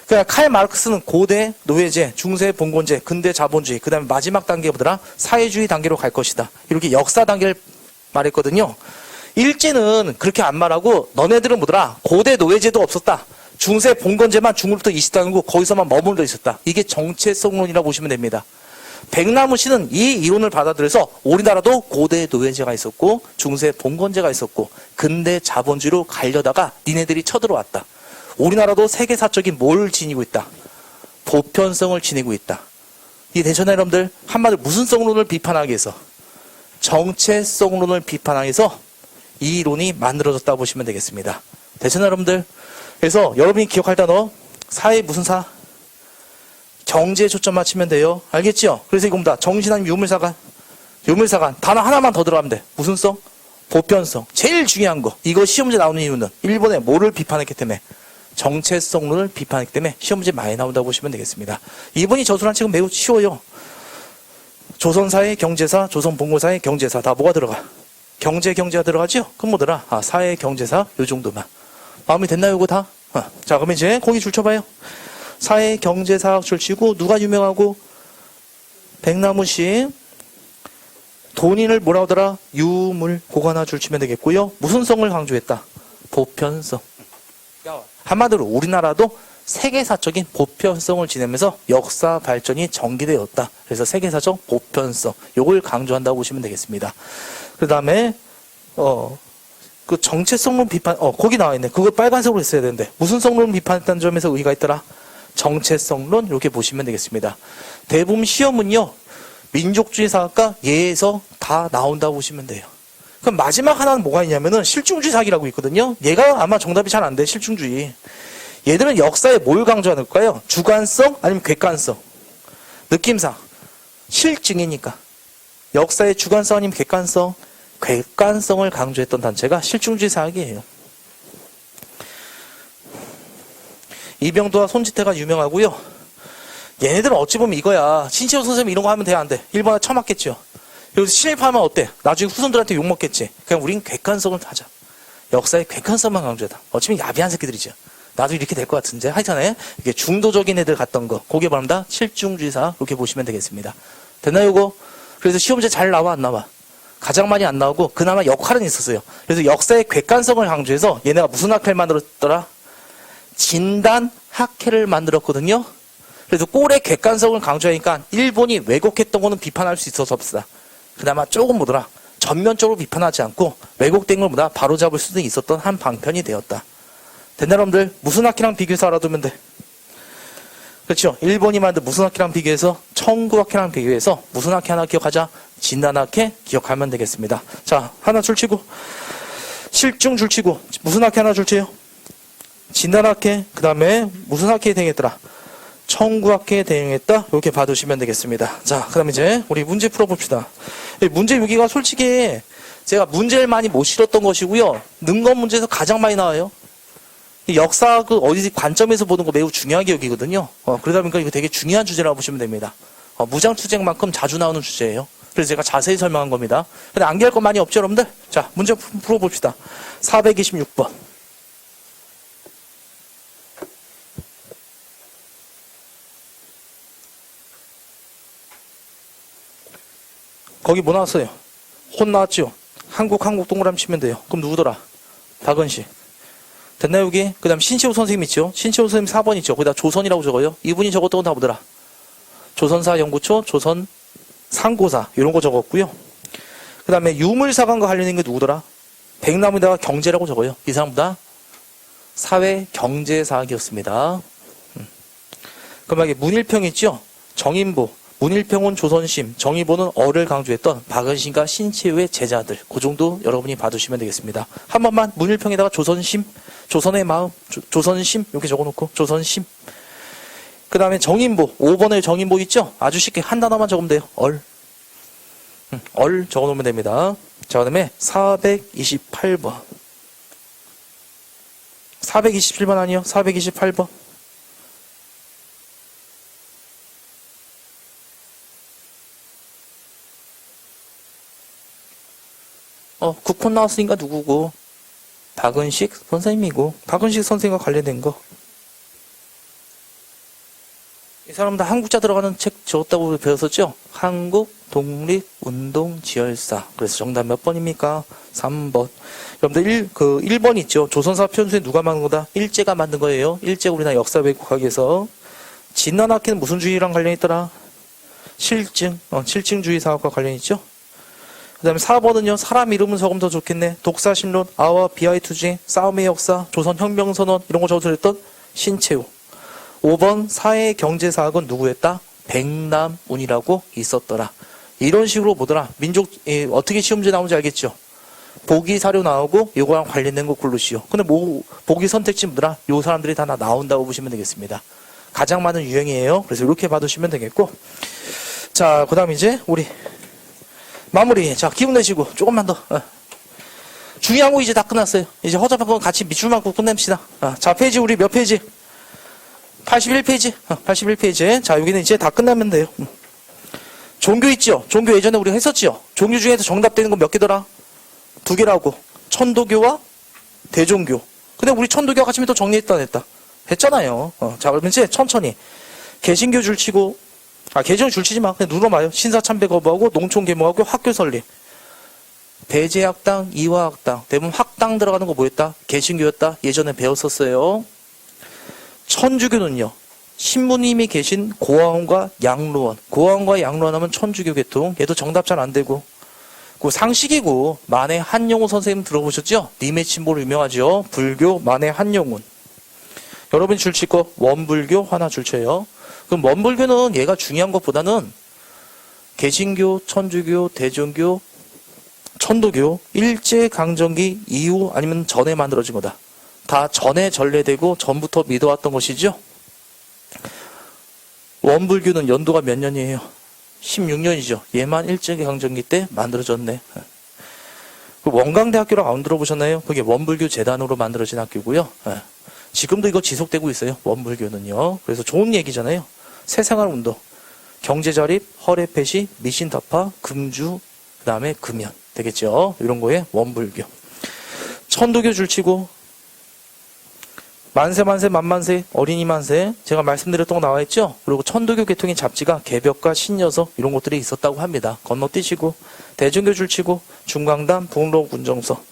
그러니까 칼 마르크스는 고대, 노예제, 중세, 봉건제, 근대, 자본주의, 그 다음에 마지막 단계가 뭐더라? 사회주의 단계로 갈 것이다. 이렇게 역사 단계를 말했거든요. 일제는 그렇게 안 말하고 너네들은 뭐더라? 고대 노예제도 없었다. 중세 봉건제만 중국부터 20단이고 거기서만 머물러 있었다. 이게 정체성론이라고 보시면 됩니다. 백나무 씨는 이 이론을 받아들여서 우리나라도 고대 노예제가 있었고 중세 봉건제가 있었고 근대 자본주의로 가려다가 니네들이 쳐들어왔다. 우리나라도 세계사적인 뭘 지니고 있다? 보편성을 지니고 있다. 이해되셨나요, 여러분들? 한마디로 무슨 성론을 비판하기 위해서? 정체성론을 비판하기 위해서 이 이론이 만들어졌다고 보시면 되겠습니다. 되셨나요, 여러분들? 그래서 여러분이 기억할 단어 사회 무슨 사? 경제에 초점 맞추면 돼요. 알겠죠? 그래서 이겁니다. 정신 아니면 유물사관. 유물사관. 단어 하나만 더 들어가면 돼. 무슨 성? 보편성. 제일 중요한 거. 이거 시험 문제 나오는 이유는 일본에 뭐를 비판했기 때문에? 정체성론을 비판했기 때문에 시험 문제 많이 나온다고 보시면 되겠습니다. 이분이 저술한 책은 매우 쉬워요. 조선사회 경제사, 조선봉고사의 경제사. 다 뭐가 들어가? 경제가 들어가죠? 그럼 뭐더라? 사회 경제사 요 정도만. 마음이 됐나요, 이거 다? 자, 그러면 이제 거기 줄 쳐봐요. 사회 경제사학 줄 치고 누가 유명하고? 백나무 씨. 돈인을 뭐라 하더라? 유물. 그거 하나 줄 치면 되겠고요. 무슨 성을 강조했다? 보편성. 한마디로 우리나라도 세계사적인 보편성을 지내면서 역사 발전이 전개되었다. 그래서 세계사적 보편성. 요걸 강조한다고 보시면 되겠습니다. 그 다음에 그 정체성론 비판, 거기 나와 있네. 그걸 빨간색으로 했어야 되는데. 무슨 성론 비판했다는 점에서 의의가 있더라? 정체성론, 이렇게 보시면 되겠습니다. 대부분 시험은요, 민족주의 사학과 예에서 다 나온다고 보시면 돼요. 그럼 마지막 하나는 뭐가 있냐면은 실중주의 사학이라고 있거든요. 얘가 아마 정답이 잘 안 돼, 실중주의. 얘들은 역사에 뭘 강조하는걸까요? 주관성 아니면 객관성? 느낌상. 실증이니까. 역사의 주관성 아니면 객관성? 객관성을 강조했던 단체가 실중주의 사학이에요. 이병도와 손지태가 유명하고요. 얘네들은 어찌 보면 이거야. 신채호 선생님 이런 거 하면 돼, 안 돼? 일본에 처맞겠죠. 여기서 신입하면 어때? 나중에 후손들한테 욕먹겠지. 그냥 우린 객관성을 하자. 역사의 객관성만 강조하다. 어차피 야비한 새끼들이죠. 나도 이렇게 될 것 같은데. 하여튼에 이게 중도적인 애들 갔던 거. 그게 바랍니다. 실중주의사. 이렇게 보시면 되겠습니다. 됐나요, 이거? 그래서 시험 문제 잘 나와, 안 나와? 가장 많이 안 나오고 그나마 역할은 있었어요. 그래서 역사의 객관성을 강조해서 얘네가 무슨 학회를 만들었더라? 진단 학회를 만들었거든요. 그래서 꼴의 객관성을 강조하니까 일본이 왜곡했던 거는 비판할 수 있어서 없다. 그나마 조금 뭐더라? 전면적으로 비판하지 않고 왜곡된 걸 보다 바로잡을 수도 있었던 한 방편이 되었다. 됐나, 여러분들? 무슨 학회랑 비교해서 알아두면 돼. 그렇죠? 일본이 만든 무슨 학회랑 비교해서 청구학회랑 비교해서 무슨 학회 하나 기억하자? 진단학회 기억하면 되겠습니다. 자, 하나 줄치고 실중 줄치고 무슨 학회 하나 줄치요? 진단학회. 그 다음에 무슨 학회에 대응했더라? 청구학회에 대응했다. 이렇게 봐두시면 되겠습니다. 자, 그 다음에 이제 우리 문제 풀어봅시다. 문제 여기가 솔직히 제가 문제를 많이 못 실었던 것이고요. 능검 문제에서 가장 많이 나와요. 역사 그 어디 관점에서 보는 거 매우 중요하게 여기거든요. 그러다 보니까 이거 되게 중요한 주제라고 보시면 됩니다. 무장투쟁만큼 자주 나오는 주제예요. 그래서 제가 자세히 설명한 겁니다. 근데 암기할 거 많이 없죠, 여러분들? 자, 문제 풀어봅시다. 426번. 거기 뭐 나왔어요? 혼 나왔죠? 한국 동그라미 치면 돼요. 그럼 누구더라? 박은시. 됐나요, 여기? 그 다음 신채호 선생님 있죠? 신채호 선생님 4번 있죠? 거기다 조선이라고 적어요. 이분이 적었던 건 다 뭐더라? 조선사 연구초, 조선 상고사, 이런 거 적었고요. 그 다음에 유물사관과 관련된 게 누구더라? 백나무에다가 경제라고 적어요. 이 사람보다 사회 경제사학이었습니다. 그럼 여기 문일평 있죠? 정인보. 문일평은 조선심, 정의보는 어를 강조했던 박은신과 신채호의 제자들. 그 정도 여러분이 봐두시면 되겠습니다. 한 번만 문일평에다가 조선심, 조선의 마음, 조선심 이렇게 적어놓고 조선심. 그 다음에 정인보, 5번에 정인보 있죠? 아주 쉽게 한 단어만 적으면 돼요. 얼 적어놓으면 됩니다. 자, 그 다음에 428번. 427번 아니요? 428번. 국혼 나왔으니까 누구고? 박은식 선생님이고, 박은식 선생님과 관련된 거. 이 사람 다 한국자 들어가는 책 적었다고 배웠었죠? 한국 독립운동지열사. 그래서 정답 몇 번입니까? 3번. 여러분들 1번 있죠? 조선사 편수에 누가 만든 거다? 일제가 만든 거예요. 일제 우리나라 역사 왜곡하기에서. 진난학회는 무슨 주의랑 관련이 있더라? 실증주의 사업과 관련이 있죠? 그 다음에 4번은요, 사람 이름은 적으면 더 좋겠네. 독사신론, 아와 비하의 투쟁, 싸움의 역사, 조선혁명선언, 이런 거 적어서 했던 신채우. 5번, 사회경제사학은 누구였다? 백남운이라고 있었더라. 이런 식으로 뭐더라? 어떻게 시험지에 나오는지 알겠죠? 보기 사료 나오고, 요거랑 관련된 거 고르시오. 근데 보기 선택지 뭐더라? 요 사람들이 다 나온다고 보시면 되겠습니다. 가장 많은 유형이에요. 그래서 이렇게 봐두시면 되겠고. 자, 그 다음 이제, 우리, 마무리. 자, 기분 내시고, 조금만 더. 중요한 거 이제 다 끝났어요. 이제 허접한 건 같이 밑줄 맞고 끝냅시다. 자, 페이지 우리 몇 페이지? 81페이지. 81페이지. 자, 여기는 이제 다 끝나면 돼요. 종교 있죠? 종교 예전에 우리가 했었죠? 종교 중에서 정답되는 건 몇 개더라? 2개라고. 천도교와 대종교. 근데 우리 천도교와 같이 또 정리했다, 했다. 했잖아요. 자, 그러면 이제 천천히. 개신교 줄치고, 개신교 줄치지 마. 그냥 눌러봐요. 신사참배 거부하고, 농촌계모하고, 학교 설립. 배제학당, 이화학당. 대부분 학당 들어가는 거 뭐였다? 개신교였다. 예전에 배웠었어요. 천주교는요. 신부님이 계신 고아원과 양로원. 고아원과 양로원 하면 천주교 계통. 얘도 정답 잘 안 되고. 그 상식이고, 만해 한용운 선생님 들어보셨죠? 님의 친보로 유명하죠? 불교 만해 한용운. 여러분이 줄칠 거 원불교 하나 줄쳐요. 그럼 원불교는 얘가 중요한 것보다는 개신교, 천주교, 대종교, 천도교 일제강점기 이후 아니면 전에 만들어진 거다. 다 전에 전래되고 전부터 믿어왔던 것이죠. 원불교는 연도가 몇 년이에요? 16년이죠. 얘만 일제강점기 때 만들어졌네. 원광대학교라고 안 들어보셨나요? 그게 원불교 재단으로 만들어진 학교고요. 지금도 이거 지속되고 있어요. 원불교는요. 그래서 좋은 얘기잖아요. 새생활운동, 경제자립, 허례폐시, 미신타파, 금주, 그 다음에 금연 되겠죠. 이런 거에 원불교. 천도교 줄치고 만세 만세 어린이 만세 제가 말씀드렸던 거 나와 있죠. 그리고 천도교 계통의 잡지가 개벽과 신여서 이런 것들이 있었다고 합니다. 건너뛰시고 대종교 줄치고 중광단 북로 군정서.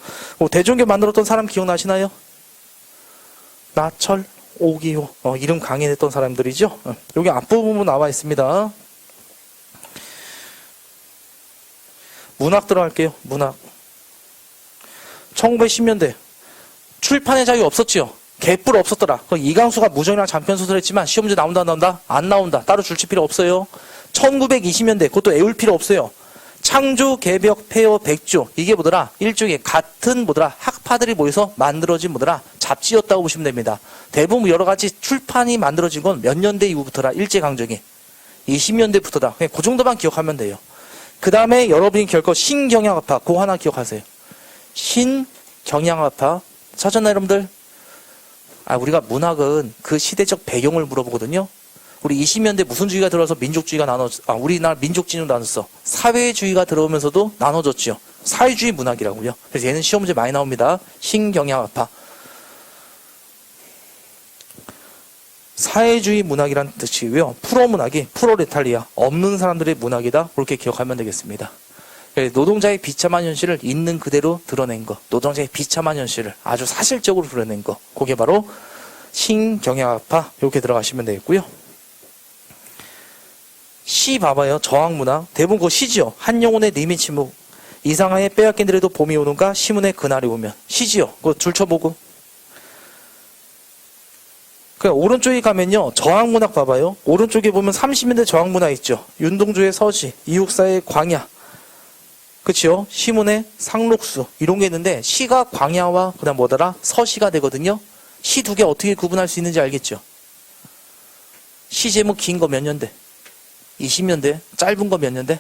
대종교 만들었던 사람 기억나시나요? 나철, 오기호, 이름 강인했던 사람들이죠. 여기 앞부분 나와 있습니다. 문학 들어갈게요. 문학. 1910년대 출판의 자유 없었지요. 개뿔 없었더라. 이강수가 무정이랑 장편소설 했지만 시험문제 나온다 안 나온다? 안 나온다. 따로 줄칠 필요 없어요. 1920년대 그것도 애울 필요 없어요. 창조, 개벽, 폐허, 백조 이게 뭐더라? 일종의 같은 뭐더라? 학파들이 모여서 만들어진 뭐더라? 잡지였다고 보시면 됩니다. 대부분 여러 가지 출판이 만들어진 건 몇 년대 이후부터라? 일제강점기 20년대부터다. 그냥 그 정도만 기억하면 돼요. 그 다음에 여러분이 결코 신경향학파 그거 하나 기억하세요. 신경향학파 찾았나요 여러분들? 우리가 문학은 그 시대적 배경을 물어보거든요. 우리 20년대 무슨 주의가 들어와서 민족주의가 우리나라 민족주의로 나눴어. 사회주의가 들어오면서도 나눠졌죠. 사회주의 문학이라고요. 그래서 얘는 시험 문제 많이 나옵니다. 신경향학파. 사회주의 문학이란 뜻이고요. 프로문학이 프로레탈리아, 없는 사람들의 문학이다. 그렇게 기억하면 되겠습니다. 노동자의 비참한 현실을 있는 그대로 드러낸 거. 노동자의 비참한 현실을 아주 사실적으로 드러낸 거. 그게 바로 신경향학파. 이렇게 들어가시면 되겠고요. 시 봐봐요. 저항문학. 대부분 그거 시지요. 한영훈의 님의 침묵. 이상하에 빼앗긴들에도 봄이 오는가 시문의 그날이 오면. 시지요. 그거 줄쳐보고. 오른쪽에 가면요. 저항문학 봐봐요. 오른쪽에 보면 30년대 저항문학 있죠. 윤동주의 서시, 이육사의 광야. 그치요? 시문의 상록수. 이런 게 있는데 시가 광야와 그다음 뭐더라? 서시가 되거든요. 시 두 개 어떻게 구분할 수 있는지 알겠죠? 시 제목 긴 거 몇 년대? 20년대, 짧은 거 몇 년대?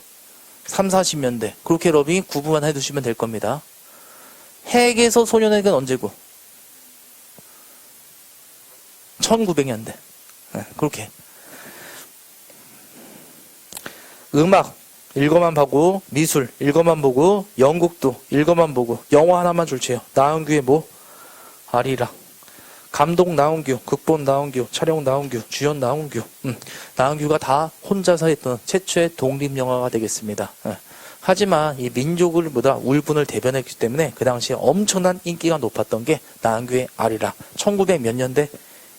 3, 40년대. 그렇게 여러분이 구분만 해두시면 될 겁니다. 핵에서 소년에게는 언제고? 1900년대. 그렇게. 음악, 읽어만 보고, 미술, 읽어만 보고, 연극도, 읽어만 보고, 영화 하나만 줄치요. 나은규의 뭐? 아리랑. 감독 나홍규, 극본 나홍규, 촬영 나홍규, 주연 나홍규. 나홍규가 다 혼자서 했던 최초의 독립영화가 되겠습니다. 하지만 이 민족을 보다 울분을 대변했기 때문에 그 당시에 엄청난 인기가 높았던 게 나홍규의 아리랑. 1900 몇 년대?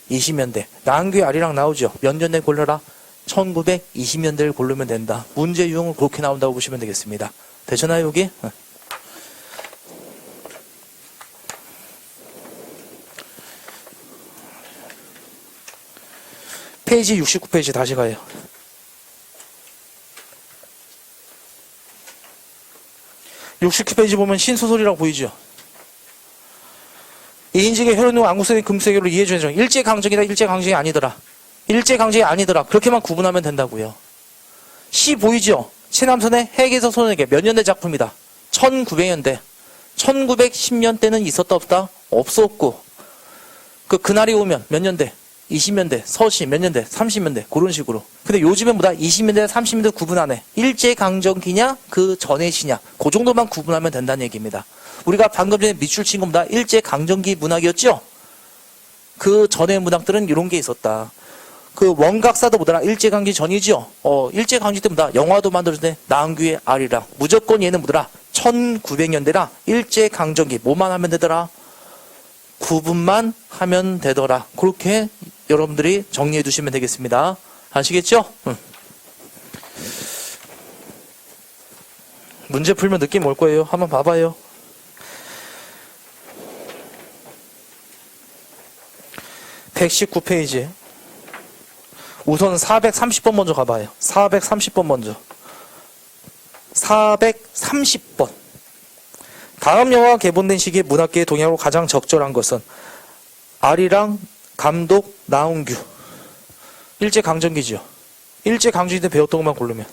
20년대. 나홍규의 아리랑 나오죠. 몇 년대 골라라? 1920년대를 고르면 된다. 문제 유형은 그렇게 나온다고 보시면 되겠습니다. 되셨나요, 여기? 페이지 69페이지 다시 가요. (69) 페이지 보면 신소설이라고 보이죠. 이인직의 혈흔후 안국세계 금세계로 이해주는 정 일제강점기다 일제강점기 아니더라. 일제강점기 아니더라. 그렇게만 구분하면 된다고요. 시 보이죠? 최남선의 핵에서 손에게 몇 년대 작품이다. 1900년대. 1910년대는 있었다 없다? 없었고. 그날이 오면 몇 년대? 20년대, 서시 몇 년대? 30년대. 그런 식으로. 근데 요즘엔 뭐다? 20년대, 30년대 구분 안 해. 일제강점기냐? 그 전의 시냐? 그 정도만 구분하면 된다는 얘기입니다. 우리가 방금 전에 밑줄 친 겁니다. 일제강점기 문학이었죠? 그 전의 문학들은 이런 게 있었다. 그 원각사도 뭐더라? 일제강점기 전이죠? 일제강점기 때 뭐다? 영화도 만들어주네. 나홍규의 아리랑. 무조건 얘는 뭐더라? 1900년대라 일제강점기. 뭐만 하면 되더라? 구분만 하면 되더라. 그렇게 여러분들이 정리해 두시면 되겠습니다. 아시겠죠? 문제 풀면 느낌 올 거예요. 한번 봐봐요. (119페이지) 우선 430번 먼저 가봐요. 430번 먼저. 430번. 다음 영화가 개봉된 시기에 문학계의 동향으로 가장 적절한 것은 아리랑, 감독, 나홍규. 일제강점기죠. 일제강점기 때 배웠던 것만 고르면.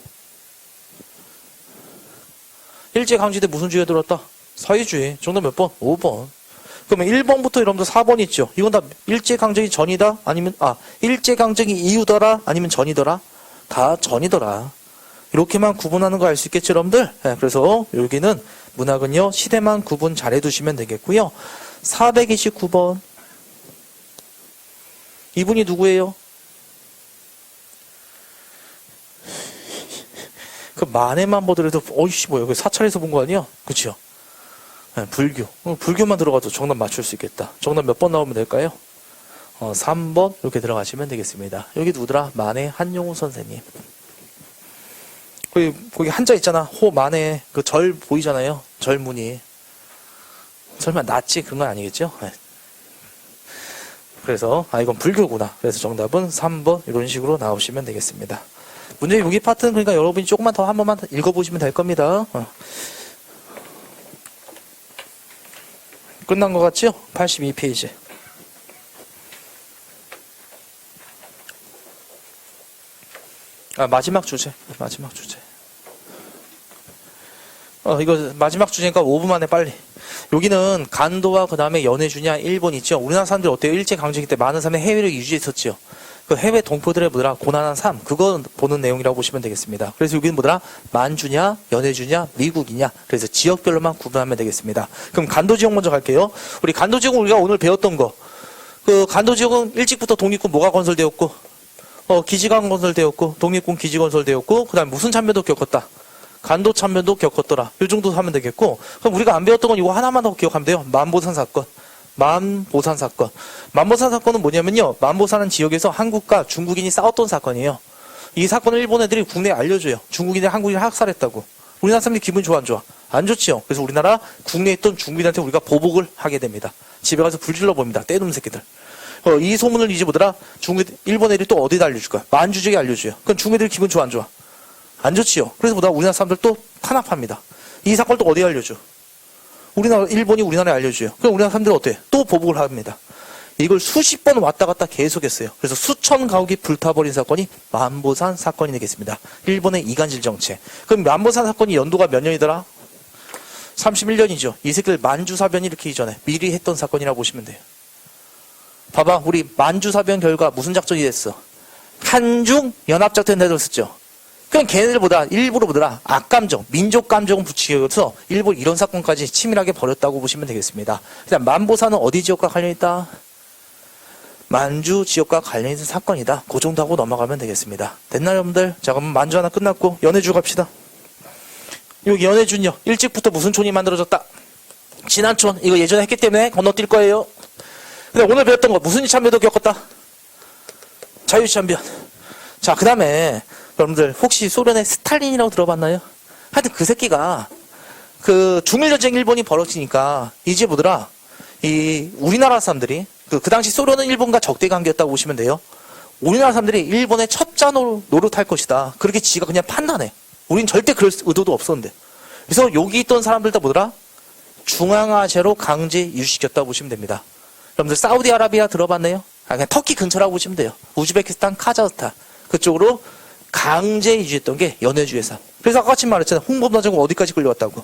일제강점기 때 무슨 주의가 들었다? 사회주의. 정답 몇 번? 5번. 그러면 1번부터 여러분들 4번 있죠. 이건 다 일제강점기 전이다? 아니면 일제강점기 이후더라? 아니면 전이더라? 다 전이더라. 이렇게만 구분하는 거 알 수 있겠죠, 여러분들? 네, 그래서 여기는 문학은요, 시대만 구분 잘 해두시면 되겠고요. 429번. 이분이 누구예요? 그 만해만 보더라도, 어이씨, 뭐야, 그 사찰에서 본 거 아니야? 그쵸? 네, 불교. 불교만 들어가도 정답 맞출 수 있겠다. 정답 몇 번 나오면 될까요? 3번, 이렇게 들어가시면 되겠습니다. 여기 누구더라? 만해 한용우 선생님. 거기 한자 있잖아. 호만에 그 절 보이잖아요. 절무늬. 설마 낫지 그런 건 아니겠죠? 네. 그래서 이건 불교구나. 그래서 정답은 3번 이런 식으로 나오시면 되겠습니다. 문제 여기 파트는 그러니까 여러분이 조금만 더 한 번만 읽어보시면 될 겁니다. 끝난 것 같죠? 82페이지. 마지막 주제. 마지막 주제. 이거 마지막 주제니까 5분 만에 빨리. 여기는 간도와 그 다음에 연해주냐 1번 있죠. 우리나라 사람들이 어때요? 일제강점기 때 많은 사람이 해외를 유지했었죠. 그 해외 동포들의 뭐더라? 고난한 삶. 그거 보는 내용이라고 보시면 되겠습니다. 그래서 여기는 뭐더라? 만주냐, 연해주냐, 미국이냐. 그래서 지역별로만 구분하면 되겠습니다. 그럼 간도 지역 먼저 갈게요. 우리 간도 지역은 우리가 오늘 배웠던 거. 그 간도 지역은 일찍부터 독립군 뭐가 건설되었고, 기지가 건설되었고, 독립군 기지 건설되었고, 그 다음에 무슨 참변도 겪었다. 간도 참변도 겪었더라. 이 정도 하면 되겠고, 그럼 우리가 안 배웠던 건 이거 하나만 더 기억하면 돼요. 만보산 사건. 만보산 사건. 만보산 사건은 뭐냐면요. 만보산은 지역에서 한국과 중국인이 싸웠던 사건이에요. 이 사건을 일본 애들이 국내에 알려줘요. 중국인이 한국인을 학살했다고. 우리나라 사람들이 기분이 좋아 안 좋아? 안 좋지요. 그래서 우리나라 국내에 있던 중국인한테 우리가 보복을 하게 됩니다. 집에 가서 불 질러봅니다. 떼놈 새끼들. 이 소문을 이제 뭐더라? 일본 애들이 또 어디다 알려줄 거야? 만주 지역에 알려줘요. 그럼 중국 애들이 기분 좋아 안 좋아? 안 좋지요. 그래서 보다 우리나라 사람들 또 탄압합니다. 이 사건을 또 어디에 알려줘? 일본이 우리나라에 알려줘요. 그럼 우리나라 사람들은 어때? 또 보복을 합니다. 이걸 수십 번 왔다 갔다 계속했어요. 그래서 수천 가옥이 불타버린 사건이 만보산 사건이 되겠습니다. 일본의 이간질 정책. 그럼 만보산 사건이 연도가 몇 년이더라? 31년이죠. 이 새끼들 만주사변 일으키기 전에 미리 했던 사건이라고 보시면 돼요. 봐봐, 우리 만주사변 결과 무슨 작전이 됐어? 한중 연합작전 내들었었죠. 그냥 걔네들보다 일부러 보더라 악감정, 민족 감정을 붙이기 위해서 일부 이런 사건까지 치밀하게 벌였다고 보시면 되겠습니다. 일단 만보사는 어디 지역과 관련있다? 만주 지역과 관련있는 사건이다. 그 정도 하고 넘어가면 되겠습니다. 됐나요, 여러분들? 자, 그럼 만주 하나 끝났고 연해주 갑시다. 여기 연해주는요, 일찍부터 무슨 촌이 만들어졌다? 진안촌. 이거 예전에 했기 때문에 건너뛸 거예요. 근데 오늘 배웠던 거 무슨 참배도 겪었다? 자유참변. 자, 그 다음에 여러분들 혹시 소련의 스탈린이라고 들어봤나요? 하여튼 그 새끼가 그 중일전쟁 일본이 벌어지니까 이제 뭐더라, 이 우리나라 사람들이 그 당시 소련은 일본과 적대 관계였다고 보시면 돼요. 우리나라 사람들이 일본의 첩자 노릇할 것이다. 그렇게 지가 그냥 판단해. 우린 절대 그럴 의도도 없었는데. 그래서 여기 있던 사람들 다 뭐더라? 중앙아시아로 강제 이주시켰다고 보시면 됩니다. 여러분들 사우디아라비아 들어봤나요? 그냥 터키 근처라고 보시면 돼요. 우즈베키스탄, 카자흐스탄 그쪽으로 강제 이주했던 게 연해주에서. 그래서 아까 같이 말했잖아요. 홍범도 장군 어디까지 끌려갔다고?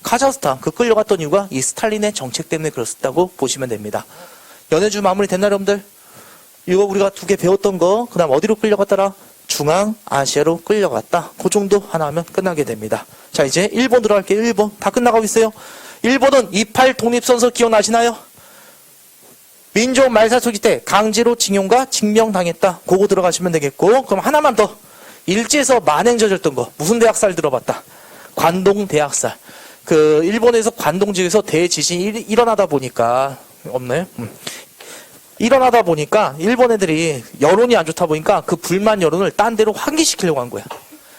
카자흐스탄. 그 끌려갔던 이유가 이 스탈린의 정책 때문에 그렇다고 보시면 됩니다. 연해주 마무리 됐나 여러분들? 이거 우리가 2개 배웠던 거, 그 다음 어디로 끌려갔더라? 중앙아시아로 끌려갔다. 그 정도 하나 하면 끝나게 됩니다. 자, 이제 일본 들어갈게요. 일본. 다 끝나가고 있어요. 일본은 28 독립선서 기억나시나요? 민족 말살소지 때 강제로 징용과 징명당했다. 그거 들어가시면 되겠고, 그럼 하나만 더. 일제에서 만행 저졌던 거. 무슨 대학살 들어봤다? 관동 대학살. 그 일본에서 관동 지역에서 대지진이 일어나다 보니까 없네. 일어나다 보니까 일본 애들이 여론이 안 좋다 보니까 그 불만 여론을 딴 데로 환기시키려고 한 거야.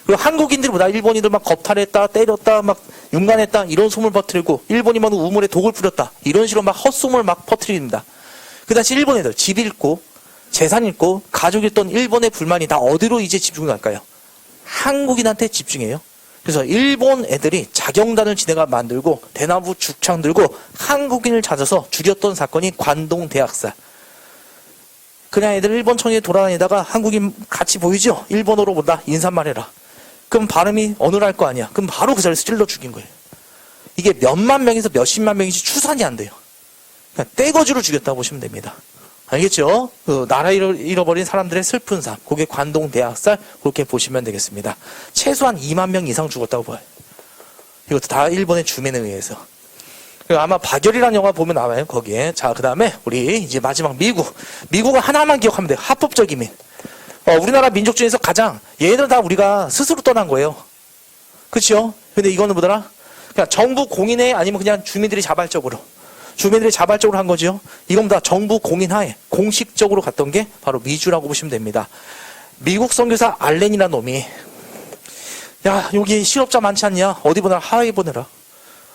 그리고 한국인들보다 일본인들 막 겁탈했다, 때렸다, 막 윤간했다 이런 소문 퍼뜨리고 일본인만 우물에 독을 뿌렸다 이런 식으로 막 헛소문을 막 퍼뜨립니다. 그 당시 일본 애들 집 잃고 재산 잃고 가족 잃던 일본의 불만이 다 어디로 이제 집중할까요? 한국인한테 집중해요. 그래서 일본 애들이 자경단을 지네가 만들고 대나무 죽창 들고 한국인을 찾아서 죽였던 사건이 관동 대학살. 그냥 애들 일본 청에 돌아다니다가 한국인 같이 보이죠? 일본어로 본다. 인사말 해라. 그럼 발음이 어눌할 거 아니야. 그럼 바로 그 자리에서 찔러 죽인 거예요. 이게 몇만 명에서 몇십만 명이지 추산이 안 돼요. 그냥 떼거지로 죽였다고 보시면 됩니다. 알겠죠? 그 나라 잃어버린 사람들의 슬픈 삶. 그게 관동 대학살. 그렇게 보시면 되겠습니다. 최소한 2만 명 이상 죽었다고 봐요. 이것도 다 일본의 주민에 의해서. 아마 박열이라는 영화 보면 나와요, 거기에. 자, 그 다음에 우리 이제 마지막 미국. 미국은 하나만 기억하면 돼요. 합법적 이민. 우리나라 민족 중에서 가장, 얘네들은 다 우리가 스스로 떠난 거예요. 그쵸? 근데 이거는 뭐더라? 그냥 정부 공인에 아니면 그냥 주민들이 자발적으로 한 거죠. 이건 다 정부 공인하에 공식적으로 갔던 게 바로 미주라고 보시면 됩니다. 미국 선교사 알렌이라는 놈이, 야, 여기 실업자 많지 않냐? 어디 보내라? 하와이 보내라.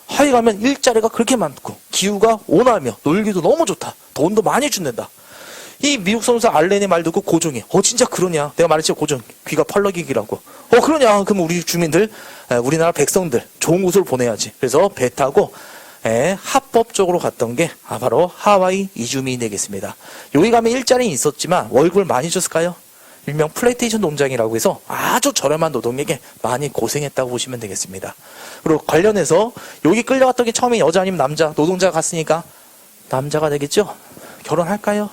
하와이 가면 일자리가 그렇게 많고 기후가 온화하며 놀기도 너무 좋다. 돈도 많이 준댄다. 이 미국 선교사 알렌의 말 듣고 고종이, 진짜 그러냐? 내가 말했지, 고종 귀가 펄럭이기라고. 그러냐? 그럼 우리 주민들, 우리나라 백성들 좋은 곳으로 보내야지. 그래서 배 타고 합법적으로 갔던 게 바로 하와이 이주민이 되겠습니다. 여기 가면 일자리는 있었지만 월급을 많이 줬을까요? 일명 플레이테이션 농장이라고 해서 아주 저렴한 노동에게 많이 고생했다고 보시면 되겠습니다. 그리고 관련해서 여기 끌려갔던 게 처음에 여자 아니면 남자, 노동자가 갔으니까 남자가 되겠죠? 결혼할까요?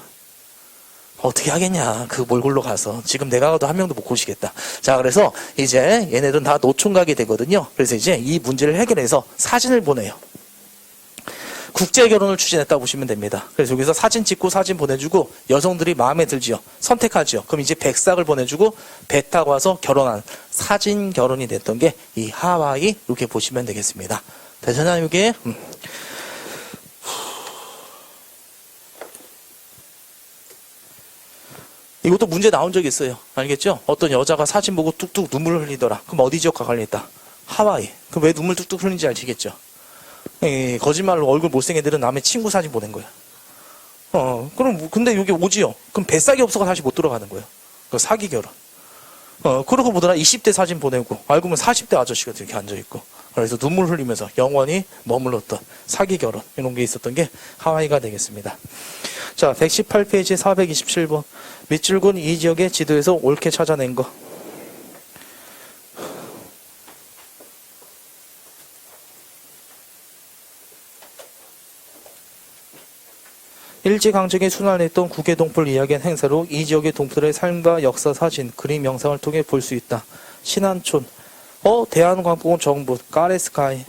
어떻게 하겠냐, 그 몰골로 가서. 지금 내가 가도 한 명도 못 고시겠다. 자, 그래서 이제 얘네들은 다 노총각이 되거든요. 그래서 이제 이 문제를 해결해서 사진을 보내요. 국제 결혼을 추진했다고 보시면 됩니다. 그래서 여기서 사진 찍고 사진 보내주고 여성들이 마음에 들지요. 선택하지요. 그럼 이제 백삭을 보내주고 배 타고 와서 결혼한 사진 결혼이 됐던 게 이 하와이, 이렇게 보시면 되겠습니다. 되잖아요, 이게? 이것도 문제 나온 적이 있어요. 알겠죠? 어떤 여자가 사진 보고 뚝뚝 눈물을 흘리더라. 그럼 어디 지역과 관련있다? 하와이. 그럼 왜 눈물 뚝뚝 흘리는지 아시겠죠? 거짓말로 얼굴 못생긴 애들은 남의 친구 사진 보낸 거야. 그럼, 근데 여기 오지요. 그럼 뱃삭이 없어서 다시 못 들어가는 거예요. 그 사기 결혼. 그러고 보더라 20대 사진 보내고, 알고 보면 40대 아저씨가 이렇게 앉아있고. 그래서 눈물 흘리면서 영원히 머물렀던 사기 결혼. 이런 게 있었던 게 하와이가 되겠습니다. 자, 118페이지 427번. 밑줄근 이 지역의 지도에서 옳게 찾아낸 거. 일제강점기 순환했던 국외 동포를 이야기한 행사로 이 지역의 동포들의 삶과 역사, 사진, 그림, 영상을 통해 볼 수 있다. 신안촌, 대한광복은 정부, 까레스카이.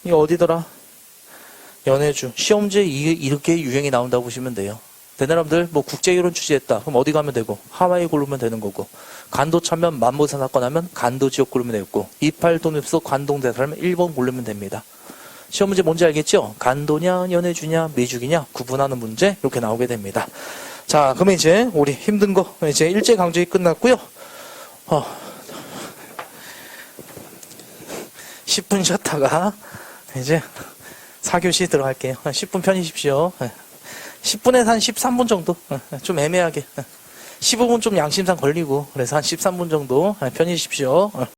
이 어디더라? 연해주. 시험지에 이렇게 유행이 나온다고 보시면 돼요. 대나람들 뭐 국제이론 취재했다. 그럼 어디 가면 되고? 하와이 고르면 되는 거고. 간도 차면 만보사 사건 하면 간도 지역 고르면 되고. 28 독립소 관동대사라면 1번 고르면 됩니다. 시험 문제 뭔지 알겠죠? 간도냐, 연해주냐, 미주기냐 구분하는 문제 이렇게 나오게 됩니다. 자, 그러면 이제 우리 힘든 거 이제 일제강점기 끝났고요. 10분 쉬었다가 이제 4교시 들어갈게요. 10분 편히십시오. 10분에서 한 13분 정도 좀 애매하게 15분 좀 양심상 걸리고 그래서 한 13분 정도 편히십시오.